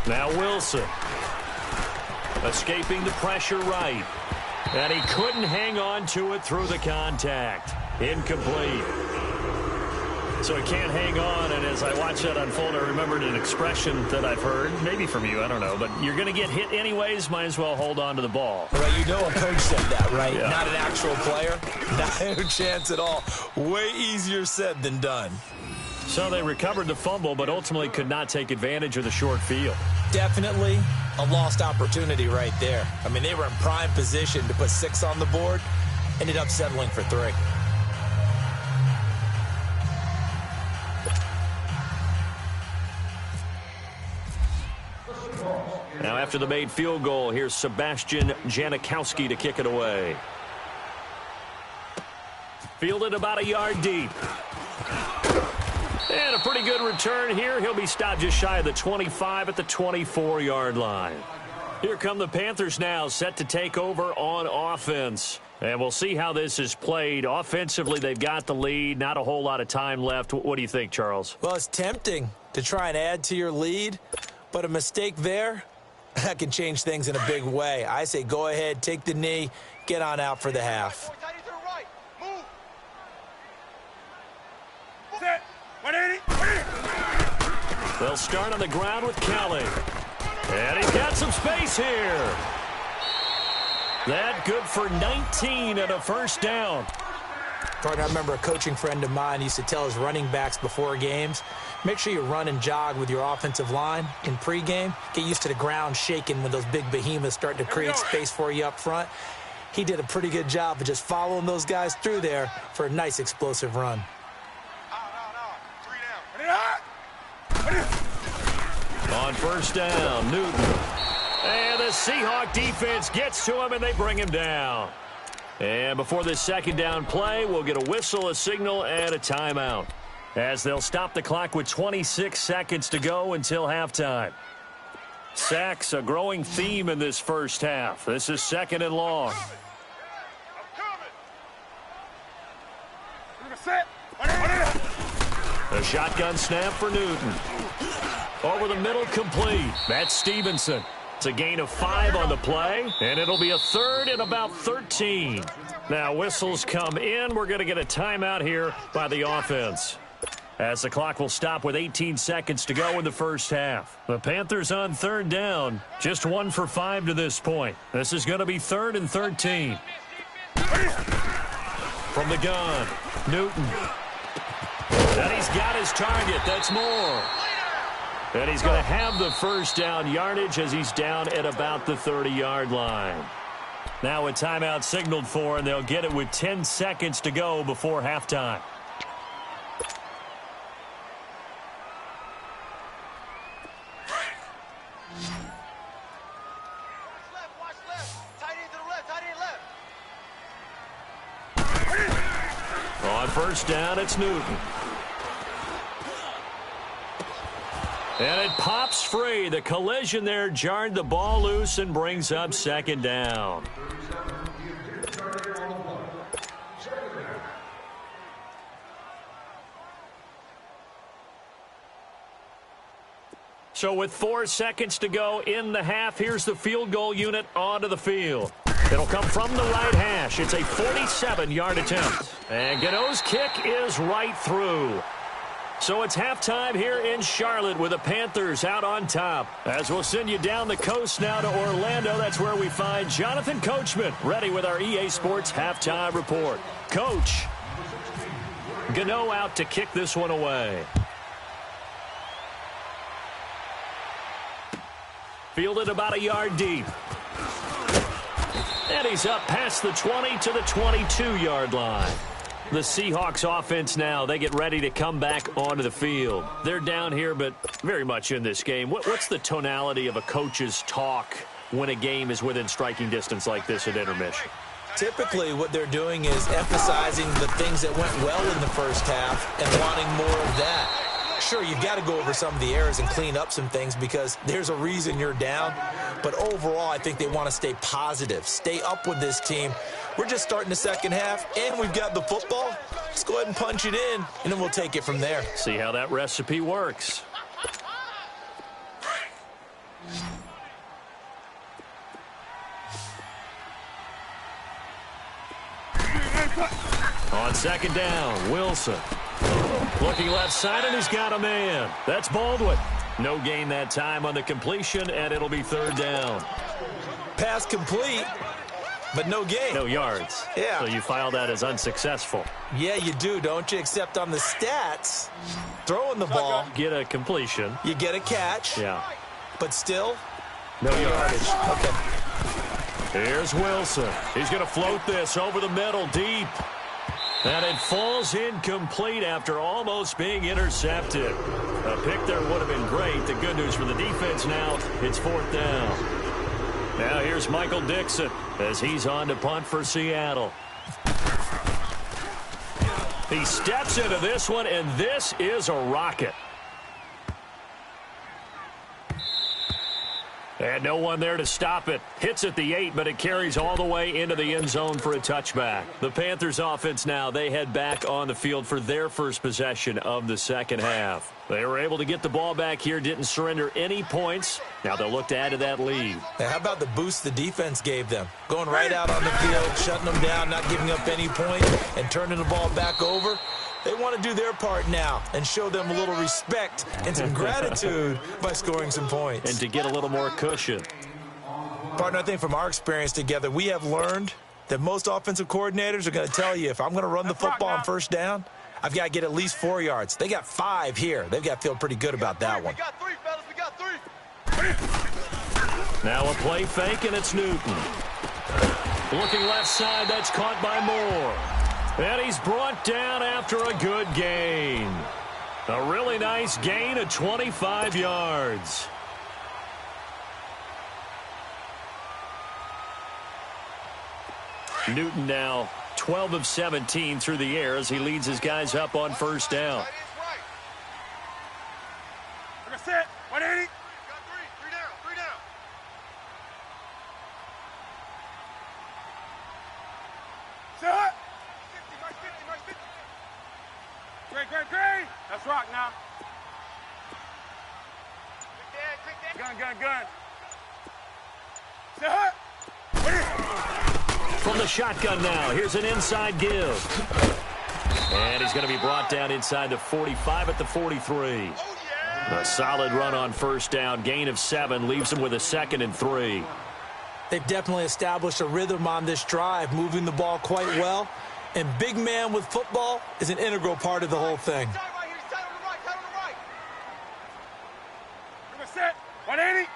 Now Wilson. Escaping the pressure right. And he couldn't hang on to it through the contact. Incomplete. So he can't hang on, and as I watch that unfold, I remembered an expression that I've heard, maybe from you, I don't know, but you're going to get hit anyways, might as well hold on to the ball. Right, you know a coach said that, right? Yeah. Not an actual player. Not a chance at all. Way easier said than done. So they recovered the fumble, but ultimately could not take advantage of the short field. Definitely a lost opportunity right there. I mean, they were in prime position to put 6 on the board, ended up settling for 3. Now after the made field goal, here's Sebastian Janikowski to kick it away. Fielded about a yard deep. And a pretty good return here. He'll be stopped just shy of the 25 at the 24-yard line. Here come the Panthers now, set to take over on offense. And we'll see how this is played. Offensively, they've got the lead. Not a whole lot of time left. What do you think, Charles? Well, it's tempting to try and add to your lead, but a mistake there, that can change things in a big way. I say go ahead, take the knee, get on out for the half. They'll start on the ground with Kelly. And he's got some space here. That good for 19 and a 1st down. Partner, I remember a coaching friend of mine used to tell his running backs before games, make sure you run and jog with your offensive line in pregame. Get used to the ground shaking when those big behemoths start to create space for you up front. He did a pretty good job of just following those guys through there for a nice explosive run. On 1st down, Newton. And the Seahawk defense gets to him, and they bring him down. And before this 2nd down play, we'll get a whistle, a signal, and a timeout, as they'll stop the clock with 26 seconds to go until halftime. Sacks, a growing theme in this first half. This is 2nd and long. The shotgun snap for Newton. Over the middle, complete. That's Stevenson. It's a gain of 5 on the play, and it'll be a 3rd and about 13. Now whistles come in. We're going to get a timeout here by the offense, as the clock will stop with 18 seconds to go in the first half. The Panthers on 3rd down, just 1 for 5 to this point. This is going to be 3rd and 13. From the gun, Newton. And he's got his target. That's Moore. And he's going to have the 1st down yardage as he's down at about the 30-yard line. Now a timeout signaled for, and they'll get it with 10 seconds to go before halftime. On 1st down, it's Newton. And it pops free. The collision there jarred the ball loose and brings up 2nd down. So with 4 seconds to go in the half, here's the field goal unit onto the field. It'll come from the right hash. It's a 47-yard attempt. And Gano's kick is right through. So it's halftime here in Charlotte with the Panthers out on top. As we'll send you down the coast now to Orlando, that's where we find Jonathan Coachman ready with our EA Sports halftime report. Coach, Gano out to kick this one away. Fielded about a yard deep. And he's up past the 20 to the 22-yard line. The Seahawks offense now, they get ready to come back onto the field. They're down here, but very much in this game. What's the tonality of a coach's talk when a game is within striking distance like this at intermission? Typically, what they're doing is emphasizing the things that went well in the first half and wanting more of that. Sure, you've got to go over some of the errors and clean up some things because there's a reason you're down. But overall, I think they want to stay positive, stay up with this team. We're just starting the second half, and we've got the football. Let's go ahead and punch it in, and then we'll take it from there. See how that recipe works. On second down, Wilson. Looking left side, and he's got a man. That's Baldwin. No gain that time on the completion, and it'll be third down. Pass complete, but no gain. No yards. Yeah. So you file that as unsuccessful. Yeah, you do, don't you? Except on the stats, throwing the ball, Get a completion. you get a catch, Yeah. but still, No yardage. Okay. Here's Wilson. He's going to float this over the middle deep. And it falls incomplete after almost being intercepted. A pick there would have been great. The good news for the defense now, it's fourth down. Now here's Michael Dixon as he's on to punt for Seattle. He steps into this one, and this is a rocket. And no one there to stop it. Hits at the 8, but it carries all the way into the end zone for a touchback. The Panthers offense now, they head back on the field for their first possession of the second half. They were able to get the ball back here, didn't surrender any points. Now they'll look to add to that lead. Now, how about the boost the defense gave them? Going right out on the field, shutting them down, not giving up any points, and turning the ball back over. They want to do their part now and show them a little respect and some gratitude by scoring some points. And to get a little more cushion. Partner, I think from our experience together, we have learned that most offensive coordinators are going to tell you, if I'm going to run the football on first down, I've got to get at least 4 yards. They got 5 here. They've got to feel pretty good about that one. We got 3, fellas. We got 3. Now a play fake, and it's Newton. Looking left side, that's caught by Moore. And he's brought down after a good gain. A really nice gain of 25 yards. Newton now 12 of 17 through the air as he leads his guys up on first down. We're set. 180. Got 3 down. 3 down. Set. 50. Great. That's rock now. Gun. Set. From the shotgun now, here's an inside give. And he's going to be brought down inside the 45 at the 43. A solid run on first down, gain of 7, leaves him with a 2nd and 3. They've definitely established a rhythm on this drive, moving the ball quite well. And big man with football is an integral part of the whole thing. We're set. 180.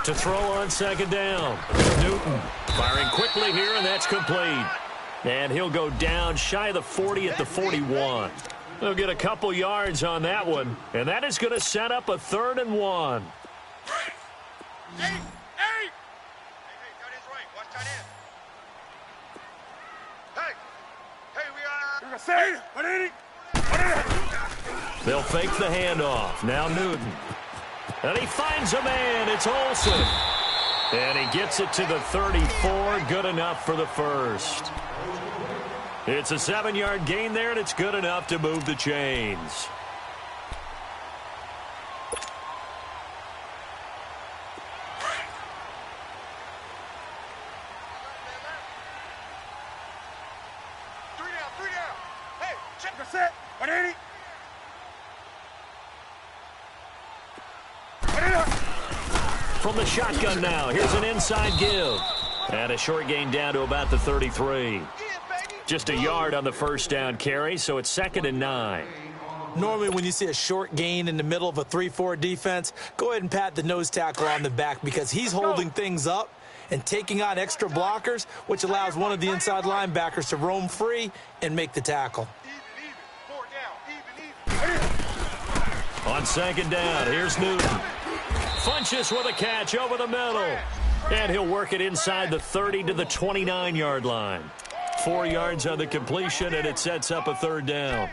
To throw on second down. Newton firing quickly here, and that's complete. And he'll go down shy of the 40 at the 41. They'll get a couple yards on that one, and that is going to set up a 3rd and 1. Hey, tight end's right. Watch tight end. Hey, we are set. 180. They'll fake the handoff. Now Newton. And he finds a man. It's Olsen. And he gets it to the 34. Good enough for the first. It's a 7-yard gain there, and it's good enough to move the chains. Three down. Hey, check the set. 180. From the shotgun now, here's an inside give. And a short gain down to about the 33. Just a yard on the first down carry, so it's 2nd and 9. Normally, when you see a short gain in the middle of a 3-4 defense, go ahead and pat the nose tackle on the back because he's holding things up and taking on extra blockers, which allows one of the inside linebackers to roam free and make the tackle. On second down, here's Newton. Funches with a catch over the middle. And he'll work it inside the 30 to the 29-yard line. 4 yards on the completion, and it sets up a third down.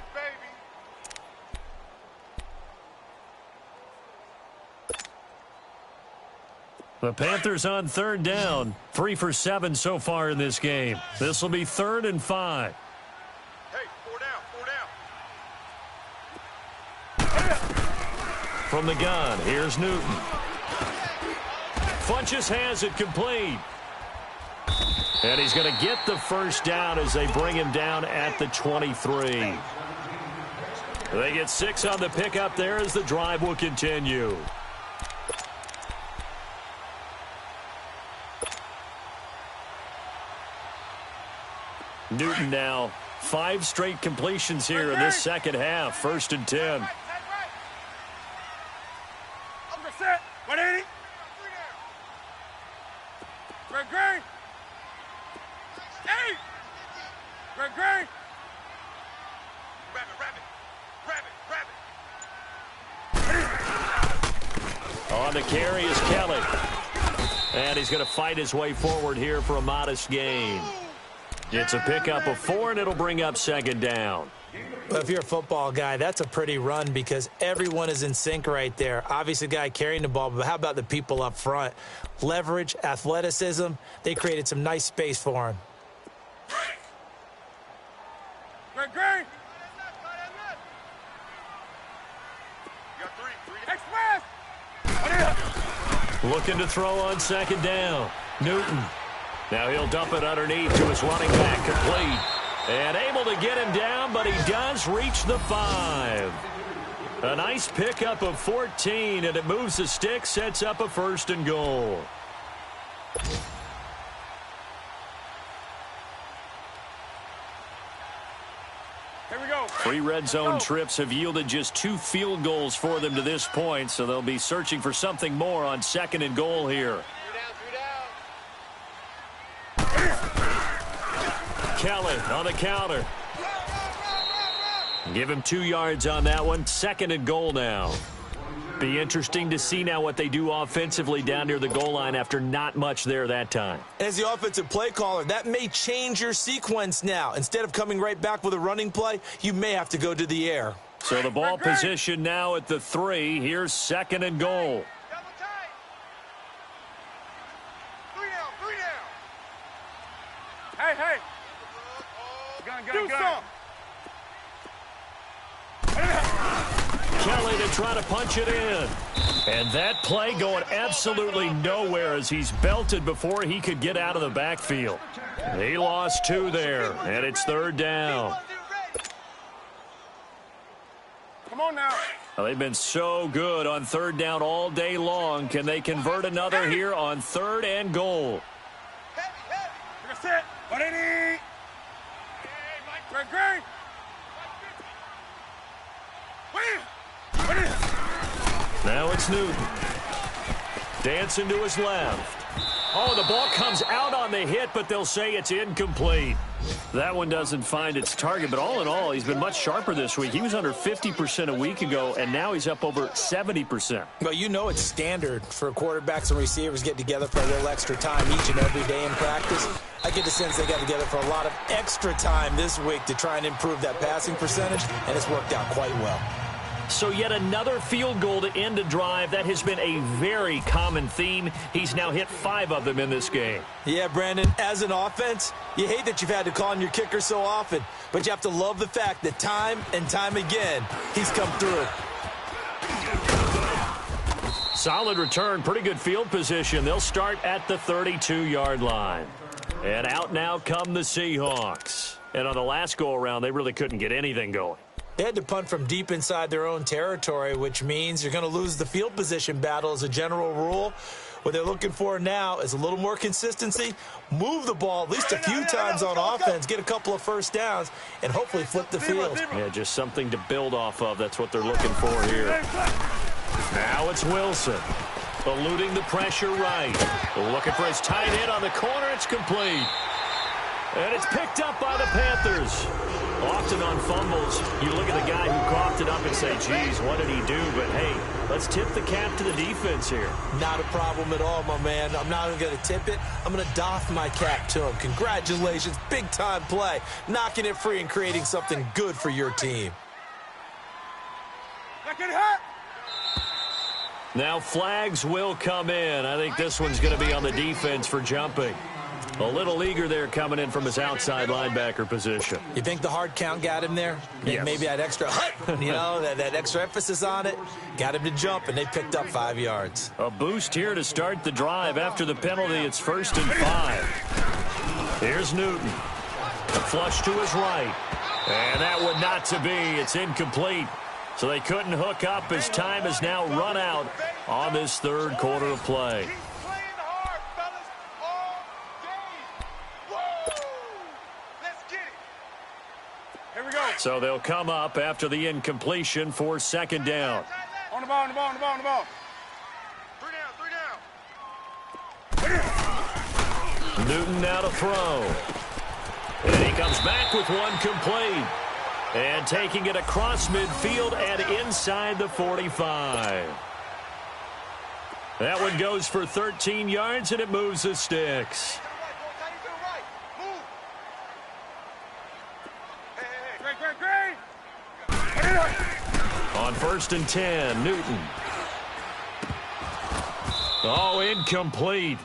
The Panthers on third down. 3 for 7 so far in this game. This will be 3rd and 5. Hey, 4 down, 4 down. From the gun, here's Newton. Funches has it complete. And he's going to get the first down as they bring him down at the 23. They get 6 on the pickup there as the drive will continue. Newton now 5 straight completions here in this second half. 1st and 10. Up set. 180. Greg Gray. Hey. Greg Gray. Rabbit. On the carry is Kelly. And he's going to fight his way forward here for a modest gain. It's a pickup of 4, and it'll bring up second down. But if you're a football guy, that's a pretty run because everyone is in sync right there. Obviously, the guy carrying the ball, but how about the people up front? Leverage, athleticism, they created some nice space for him. Greg Gray. You got 3. Express. Looking to throw on second down. Newton. Now he'll dump it underneath to his running back, complete. And able to get him down, but he does reach the 5. A nice pickup of 14, and it moves the stick, sets up a 1st and goal. Here we go. 3 red zone trips have yielded just 2 field goals for them to this point, so they'll be searching for something more on 2nd and goal here. Kelly on the counter. Give him 2 yards on that one. 2nd and goal now. Be interesting to see now what they do offensively down near the goal line after not much there that time. As the offensive play caller, that may change your sequence now. Instead of coming right back with a running play, you may have to go to the air. So the ball position now at the 3. Here's 2nd and goal. Hey. Do some. Kelly to try to punch it in. And that play going absolutely nowhere as he's belted before he could get out of the backfield. He lost 2 there, and it's 3rd down. Come on now. Well, they've been so good on 3rd down all day long. Can they convert another here on 3rd and goal? Take a set. 180. Greg Gray. Now it's Newton. Dancing to his left. Oh, the ball comes out on the hit, but they'll say it's incomplete. That one doesn't find its target, but all in all, he's been much sharper this week. He was under 50% a week ago, and now he's up over 70%. Well, you know it's standard for quarterbacks and receivers get together for a little extra time each and every day in practice. I get the sense they got together for a lot of extra time this week to try and improve that passing percentage, and it's worked out quite well. So yet another field goal to end a drive. That has been a very common theme. He's now hit 5 of them in this game. Yeah, Brandon, as an offense, you hate that you've had to call on your kicker so often, but you have to love the fact that time and time again, he's come through. Solid return, pretty good field position. They'll start at the 32-yard line. And out now come the Seahawks. And on the last go-around, they really couldn't get anything going. They had to punt from deep inside their own territory, which means you're going to lose the field position battle as a general rule. What they're looking for now is a little more consistency, move the ball at least a few times on offense, get a couple of first downs, and hopefully flip the field. Yeah, just something to build off of. That's what they're looking for here. Now it's Wilson. Eluding the pressure right. Looking for his tight end on the corner. It's complete. And it's picked up by the Panthers. Often on fumbles, you look at the guy who coughed it up and say, geez, what did he do? But, hey, let's tip the cap to the defense here. Not a problem at all, my man. I'm not even going to tip it. I'm going to doff my cap to him. Congratulations. Big-time play. Knocking it free and creating something good for your team. Not getting hurt. Now flags will come in. I think this one's going to be on the defense for jumping. A little eager there coming in from his outside linebacker position. You think the hard count got him there? Yes. Maybe that extra that extra emphasis on it got him to jump, and they picked up 5 yards. A boost here to start the drive. After the penalty, it's 1st and 5. Here's Newton. A flush to his right. And that one not to be. It's incomplete. So they couldn't hook up as time has now run out on this third quarter of play. So they'll come up after the incompletion for 2nd down. On the ball, on the ball, on the ball, on the ball. 3 down. Newton now to throw. And he comes back with one complete. And taking it across midfield and inside the 45. That one goes for 13 yards, and it moves the sticks. On 1st and 10, Newton. Oh, incomplete.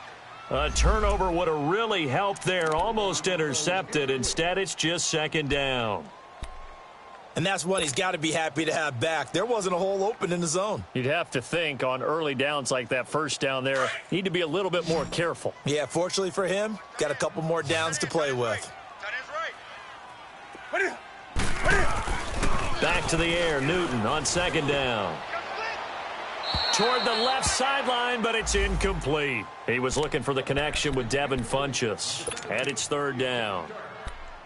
A turnover would have really helped there. Almost intercepted. Instead, it's just 2nd down. And that's one he's got to be happy to have back. There wasn't a hole open in the zone. You'd have to think on early downs like that 1st down there, need to be a little bit more careful. Yeah, fortunately for him, got a couple more downs to play with. Back to the air, Newton on 2nd down. Toward the left sideline, but it's incomplete. He was looking for the connection with Devin Funchess. And it's 3rd down.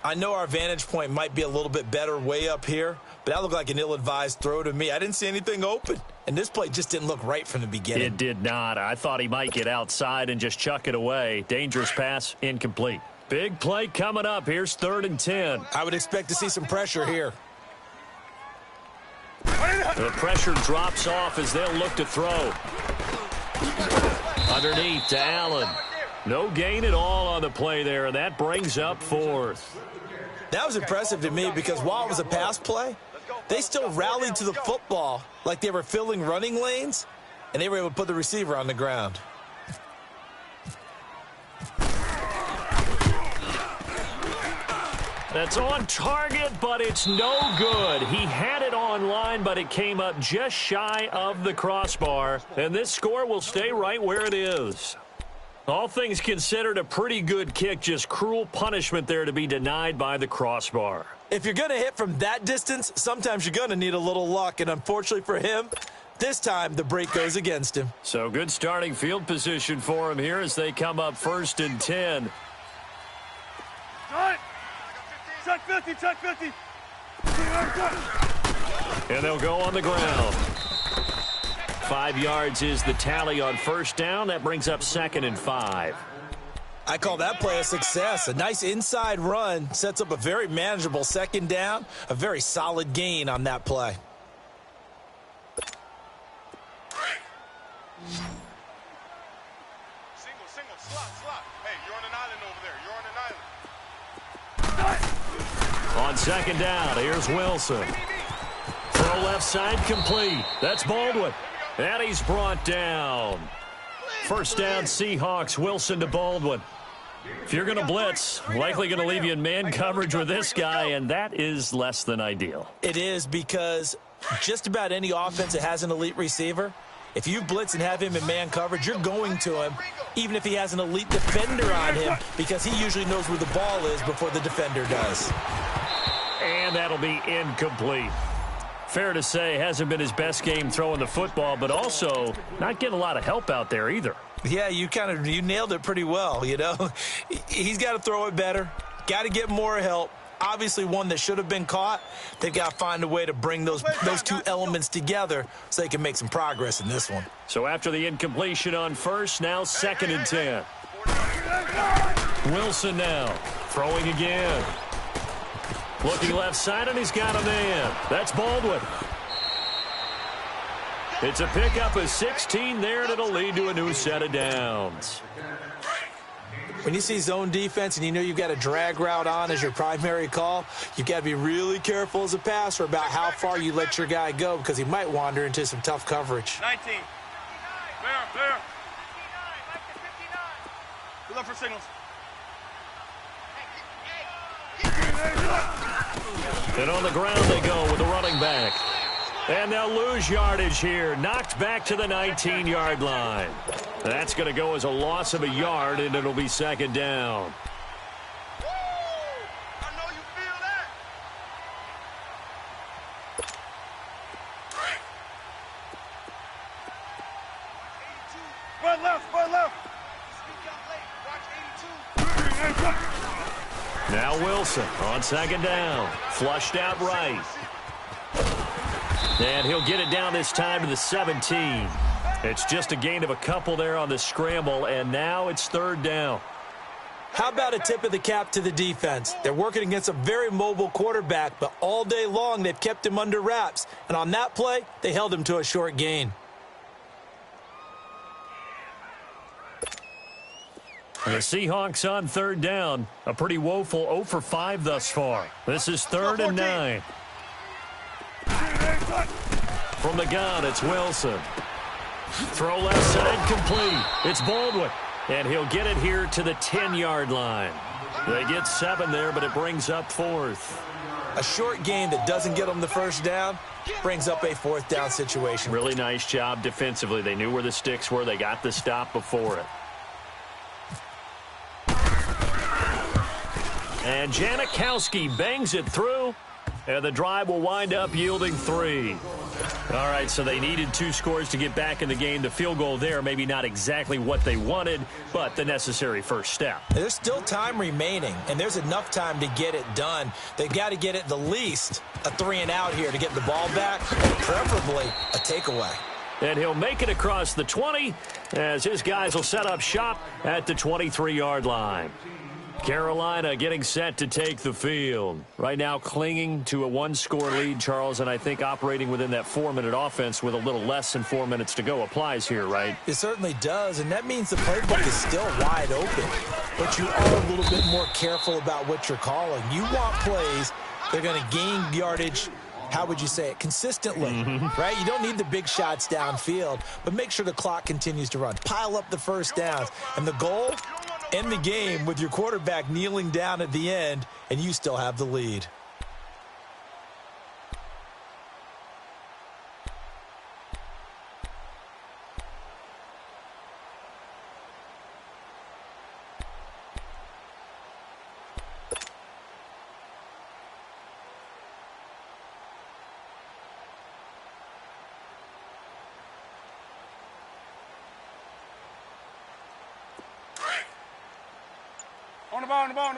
I know our vantage point might be a little bit better way up here, but that looked like an ill-advised throw to me. I didn't see anything open, and this play just didn't look right from the beginning. It did not. I thought he might get outside and just chuck it away. Dangerous pass, incomplete. Big play coming up. Here's 3rd and 10. I would expect to see some pressure here. The pressure drops off as they'll look to throw. Underneath to Allen. No gain at all on the play there, and that brings up 4th. That was impressive to me because while it was a pass play, they still rallied to the football like they were filling running lanes, and they were able to put the receiver on the ground. That's on target, but it's no good. He had it on line, but it came up just shy of the crossbar, and this score will stay right where it is. All things considered, a pretty good kick, just cruel punishment there to be denied by the crossbar. If you're going to hit from that distance, sometimes you're going to need a little luck, and unfortunately for him, this time the break goes against him. So good starting field position for him here as they come up 1st and 10. Check 50, check 50. And they'll go on the ground. 5 yards is the tally on 1st down. That brings up 2nd and 5. I call that play a success. A nice inside run sets up a very manageable 2nd down. A very solid gain on that play. Single, slot. Hey, you're on an island over there. You're on an island. On 2nd down, here's Wilson. Throw left side complete. That's Baldwin. And he's brought down. 1st down, Seahawks. Wilson to Baldwin. If you're going to blitz, likely going to leave you in man coverage with this guy, and that is less than ideal. It is because just about any offense that has an elite receiver, if you blitz and have him in man coverage, you're going to him, even if he has an elite defender on him, because he usually knows where the ball is before the defender does. And that'll be incomplete. Fair to say, hasn't been his best game throwing the football, but also not getting a lot of help out there either. Yeah, you nailed it pretty well, you know. He's got to throw it better, got to get more help. Obviously one that should have been caught. They've got to find a way to bring those two elements together so they can make some progress in this one. So after the incompletion on first, now 2nd and 10. Wilson now throwing again. Looking left side, and he's got a man. That's Baldwin. It's a pickup of 16 there, and it'll lead to a new set of downs. When you see zone defense and you know you've got a drag route on as your primary call, you've got to be really careful as a passer about how far you let your guy go because he might wander into some tough coverage. 19. Clear. Good luck for signals. And on the ground they go with the running back. And they'll lose yardage here. Knocked back to the 19-yard line. That's going to go as a loss of a yard, and it'll be 2nd down. I know you feel that. Spread left. Now Wilson on 2nd down. Flushed out right. And he'll get it down this time to the 17. It's just a gain of a couple there on the scramble, and now it's 3rd down. How about a tip of the cap to the defense? They're working against a very mobile quarterback, but all day long they've kept him under wraps. And on that play, they held him to a short gain. The Seahawks on 3rd down. A pretty woeful 0 for 5 thus far. This is 3rd and 9. From the gun, it's Wilson. Throw left side complete. It's Baldwin. And he'll get it here to the 10-yard line. They get 7 there, but it brings up 4th. A short gain that doesn't get them the first down brings up a 4th down situation. Really nice job defensively. They knew where the sticks were. They got the stop before it. And Janikowski bangs it through, and the drive will wind up yielding 3. All right, so they needed 2 scores to get back in the game. The field goal there, maybe not exactly what they wanted, but the necessary first step. There's still time remaining, and there's enough time to get it done. They've got to get it the least a 3-and-out here to get the ball back, preferably a takeaway. And he'll make it across the 20 as his guys will set up shop at the 23-yard line. Carolina getting set to take the field. Right now clinging to a 1-score lead, Charles, and I think operating within that 4-minute offense with a little less than 4 minutes to go applies here, right? It certainly does, and that means the playbook is still wide open. But you are a little bit more careful about what you're calling. You want plays that are going to gain yardage, how would you say it, consistently, right? You don't need the big shots downfield, but make sure the clock continues to run. Pile up the first downs, and the goal, end the game with your quarterback kneeling down at the end, and you still have the lead.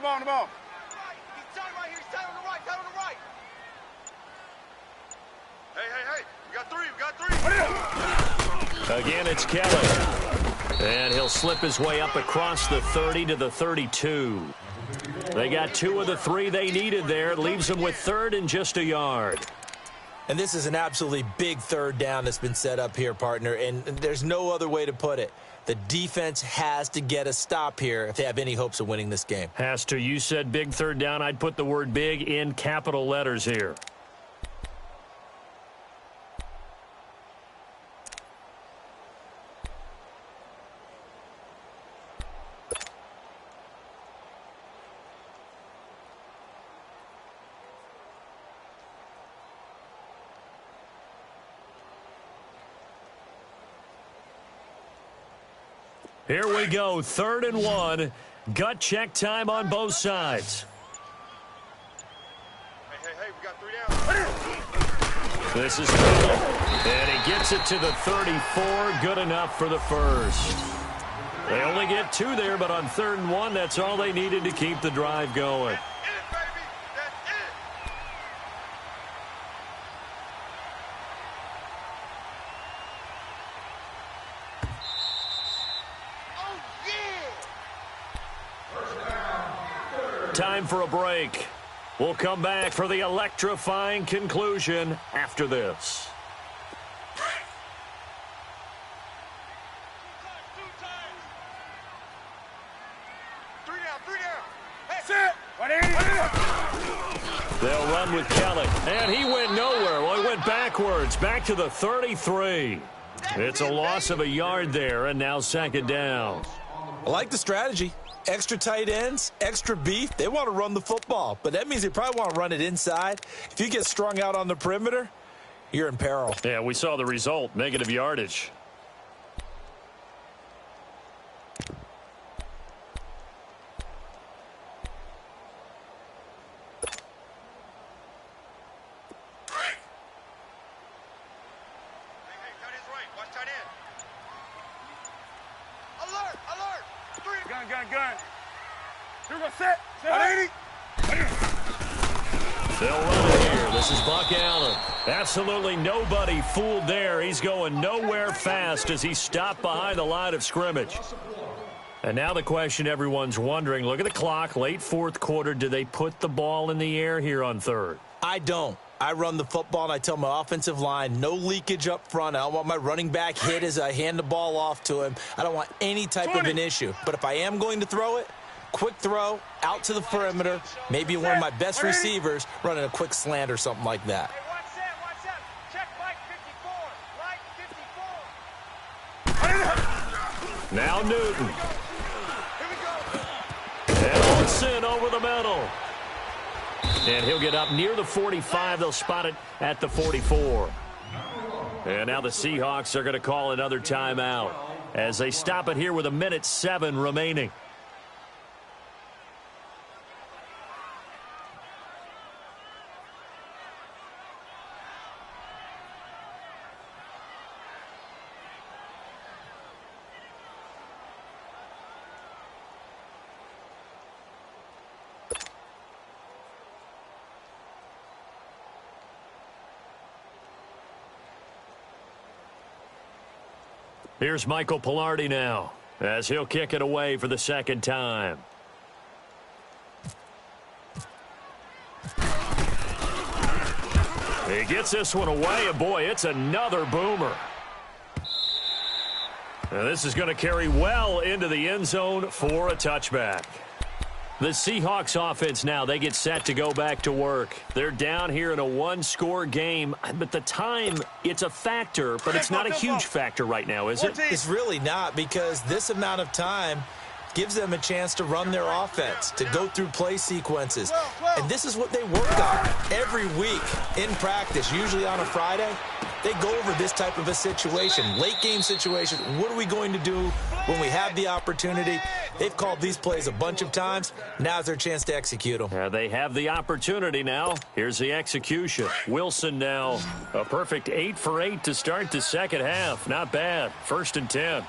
On the ball. He's tied right here. He's tied on the right. Hey. We got 3. Again, it's Kelly. And he'll slip his way up across the 30 to the 32. They got 2 of the 3 they needed there. It leaves them with 3rd and just a yard. And this is an absolutely big 3rd down that's been set up here, partner, and there's no other way to put it. The defense has to get a stop here if they have any hopes of winning this game. Has to. You said big 3rd down. I'd put the word big in capital letters here. Here we go, 3rd and 1. Gut check time on both sides. Hey, we got 3 down. This is Kelly, and he gets it to the 34. Good enough for the first. They only get 2 there, but on 3rd and 1, that's all they needed to keep the drive going. Time for a break. We'll come back for the electrifying conclusion after this. They'll run with Kelly, and he went nowhere. Well, he went backwards, back to the 33. It's a loss of a yard there, and now 2nd down. I like the strategy. Extra tight ends, extra beef. They want to run the football, but that means they probably want to run it inside. If you get strung out on the perimeter, you're in peril. Yeah, we saw the result, negative yardage. They'll run it here. This is Buck Allen. Absolutely nobody fooled there. He's going nowhere fast as he stopped behind the line of scrimmage. And now the question everyone's wondering, look at the clock, late 4th quarter. Do they put the ball in the air here on 3rd? I don't. I run the football, and I tell my offensive line, no leakage up front. I don't want my running back hit as I hand the ball off to him. I don't want any type of an issue. But if I am going to throw it, quick throw, out to the perimeter, maybe one of my best receivers running a quick slant or something like that. Check Mike 54. Now Newton. And Olsen over the middle. And he'll get up near the 45. They'll spot it at the 44. And now the Seahawks are going to call another timeout as they stop it here with 1:07 remaining. Here's Michael Pilardi now as he'll kick it away for the 2nd time. He gets this one away, and boy, it's another boomer. Now this is going to carry well into the end zone for a touchback. The Seahawks offense now, they get set to go back to work. They're down here in a 1-score game, but the time, it's a factor, but it's not a huge factor right now, is it? It's really not, because this amount of time gives them a chance to run their offense, to go through play sequences. And this is what they work on every week in practice, usually on a Friday. They go over this type of a situation, late game situation. What are we going to do when we have the opportunity? They've called these plays a bunch of times. Now's their chance to execute them. They have the opportunity now. Here's the execution. Wilson now, a perfect 8 for 8 to start the 2nd half. Not bad. 1st and 10.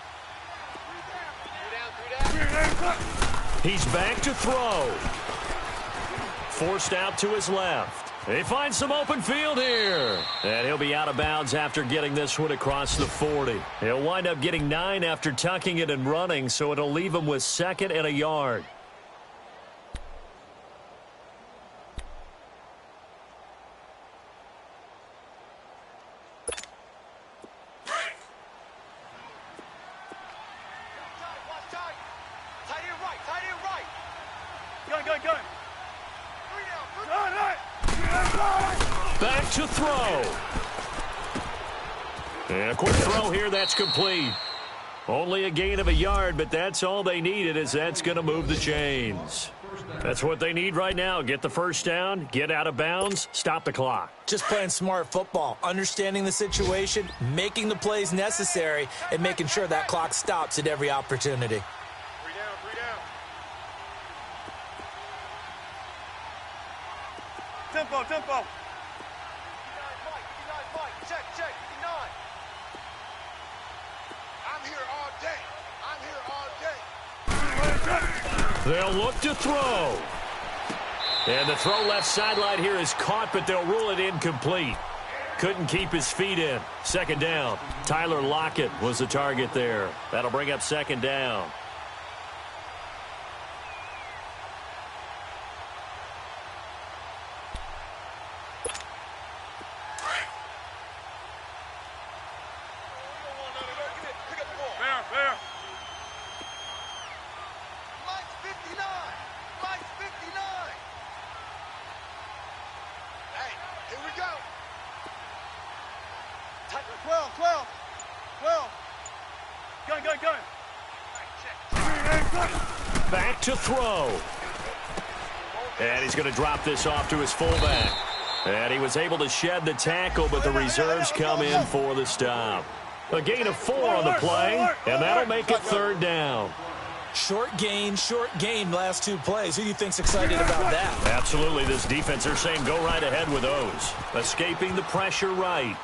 He's back to throw. Forced out to his left. He finds some open field here. And he'll be out of bounds after getting this one across the 40. He'll wind up getting 9 after tucking it and running, so it'll leave him with 2nd and a yard. Back to throw. And a quick throw here, that's complete. Only a gain of a yard, but that's all they needed, as that's going to move the chains. That's what they need right now. Get the 1st down, get out of bounds, stop the clock. Just playing smart football, understanding the situation, making the plays necessary, and making sure that clock stops at every opportunity. 3 down, 3 down. Tempo, tempo. Check, 59. I'm here all day. They'll look to throw. And the throw left sideline here is caught, but they'll rule it incomplete. Couldn't keep his feet in. Second down. Tyler Lockett was the target there. That'll bring up second down. Back to throw. And he's going to drop this off to his fullback. And he was able to shed the tackle, but the reserves come in for the stop. A gain of 4 on the play, and that'll make it third down. Short gain, last 2 plays. Who do you think's excited about that? Absolutely. This defense, they're saying go right ahead with those. Escaping the pressure right.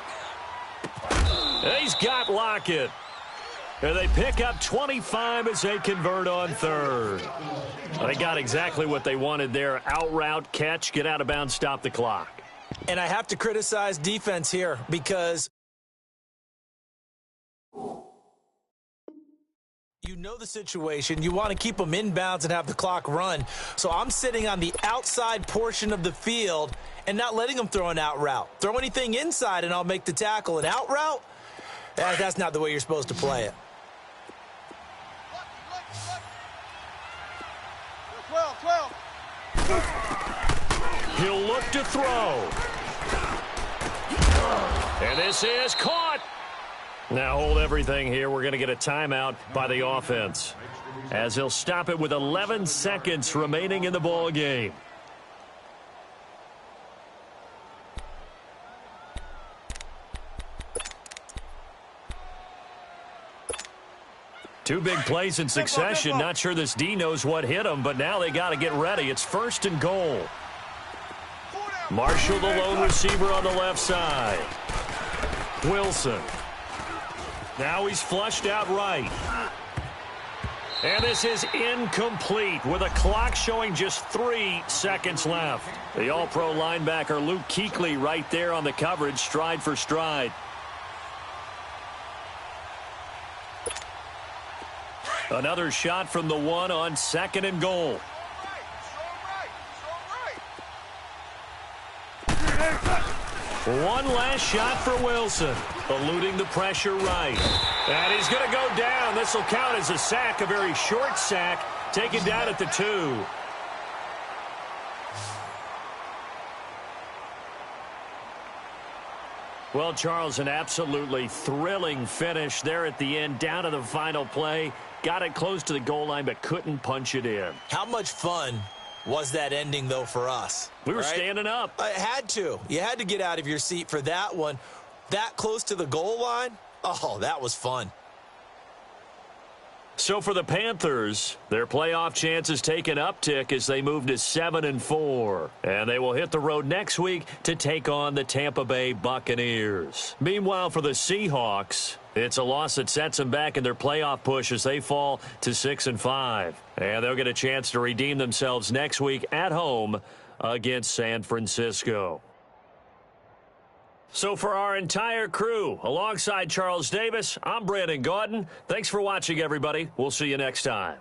And he's got Lockett. And they pick up 25 as they convert on third. They got exactly what they wanted there. Out route, catch, get out of bounds, stop the clock. And I have to criticize defense here because you know the situation. You want to keep them inbounds and have the clock run. So I'm sitting on the outside portion of the field and not letting them throw an out route. Throw anything inside and I'll make the tackle. An out route? That's not the way you're supposed to play it. 12. He'll look to throw. And this is caught. Now hold everything here. We're going to get a timeout by the offense, as he'll stop it with 11 seconds remaining in the ball game. Two big plays in succession. Not sure this D knows what hit him, but now they got to get ready. It's first and goal. Marshall, the lone receiver on the left side. Wilson. Now he's flushed out right. And this is incomplete with a clock showing just 3 seconds left. The All-Pro linebacker Luke Kuechly right there on the coverage, stride for stride. Another shot from the 1 on second and goal. One last shot for Wilson, eluding the pressure right. And he's going to go down. This will count as a sack, a very short sack, taken down at the 2. Well, Charles, an absolutely thrilling finish there at the end, down to the final play. Got it close to the goal line, but couldn't punch it in. How much fun was that ending, though, for us? We were standing up. I had to. You had to get out of your seat for that one. That close to the goal line? Oh, that was fun. So for the Panthers, their playoff chances take an uptick as they move to 7-4. And they will hit the road next week to take on the Tampa Bay Buccaneers. Meanwhile, for the Seahawks, it's a loss that sets them back in their playoff push as they fall to 6-5. And they'll get a chance to redeem themselves next week at home against San Francisco. So for our entire crew, alongside Charles Davis, I'm Brandon Gaudin. Thanks for watching, everybody. We'll see you next time.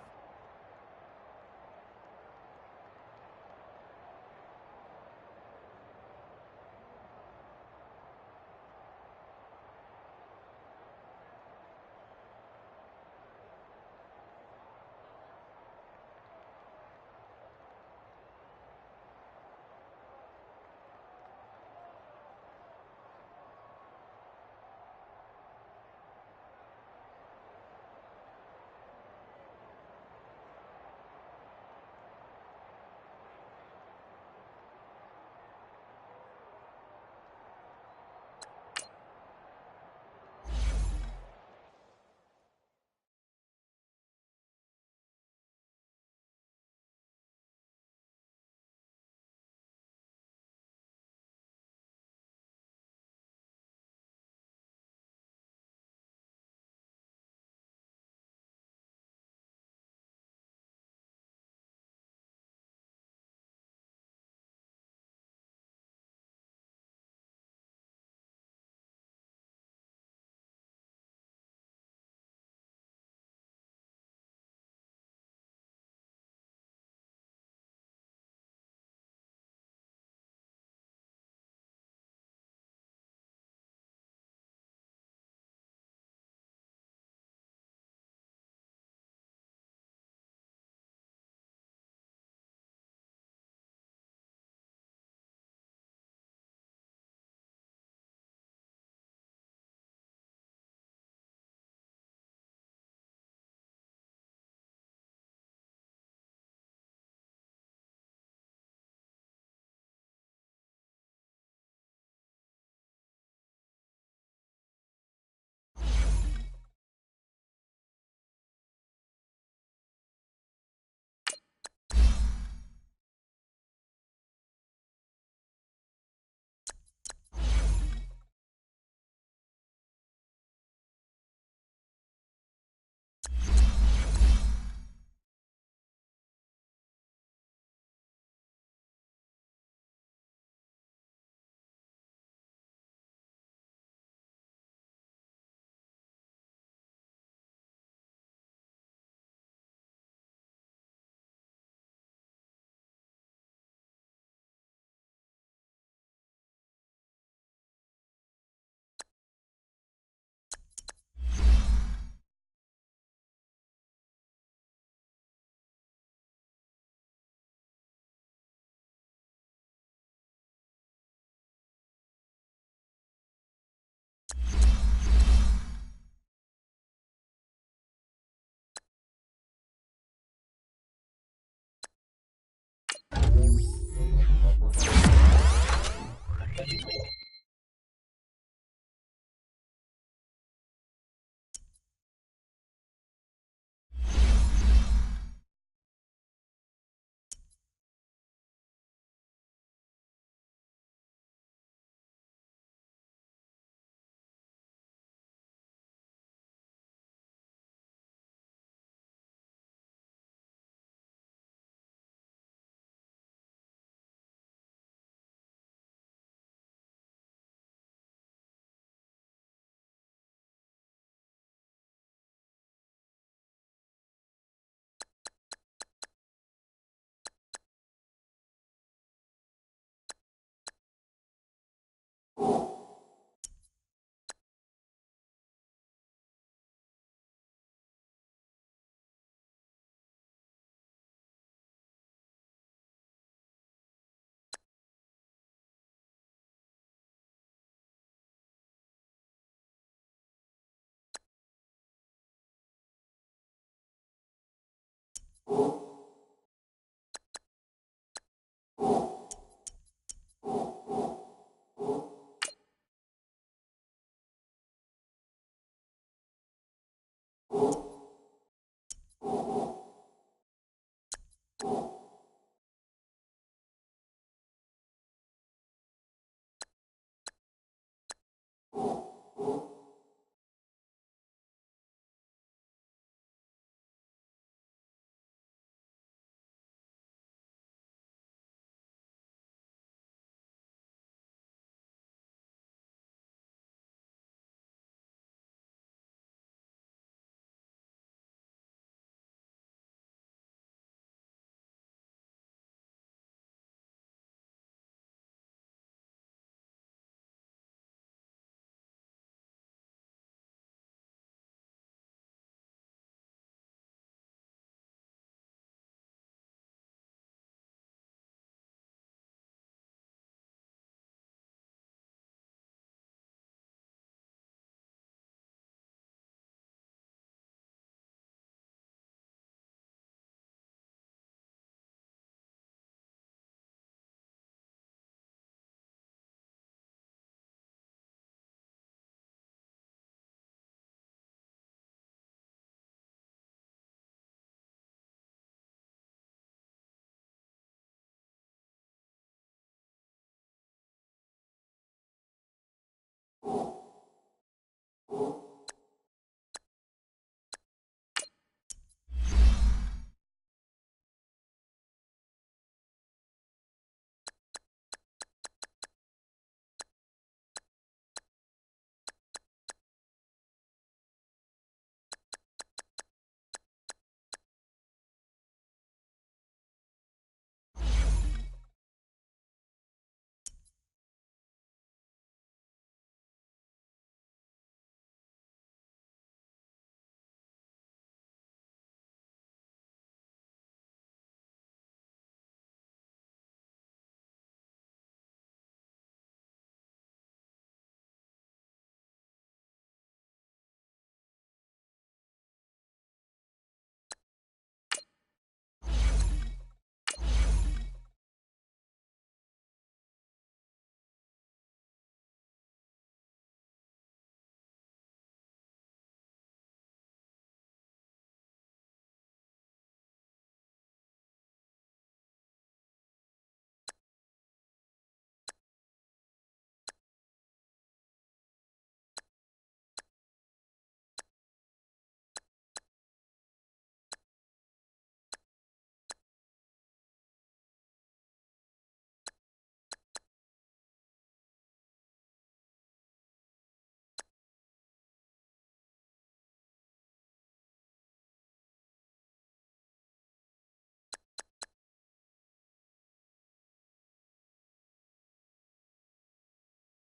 you.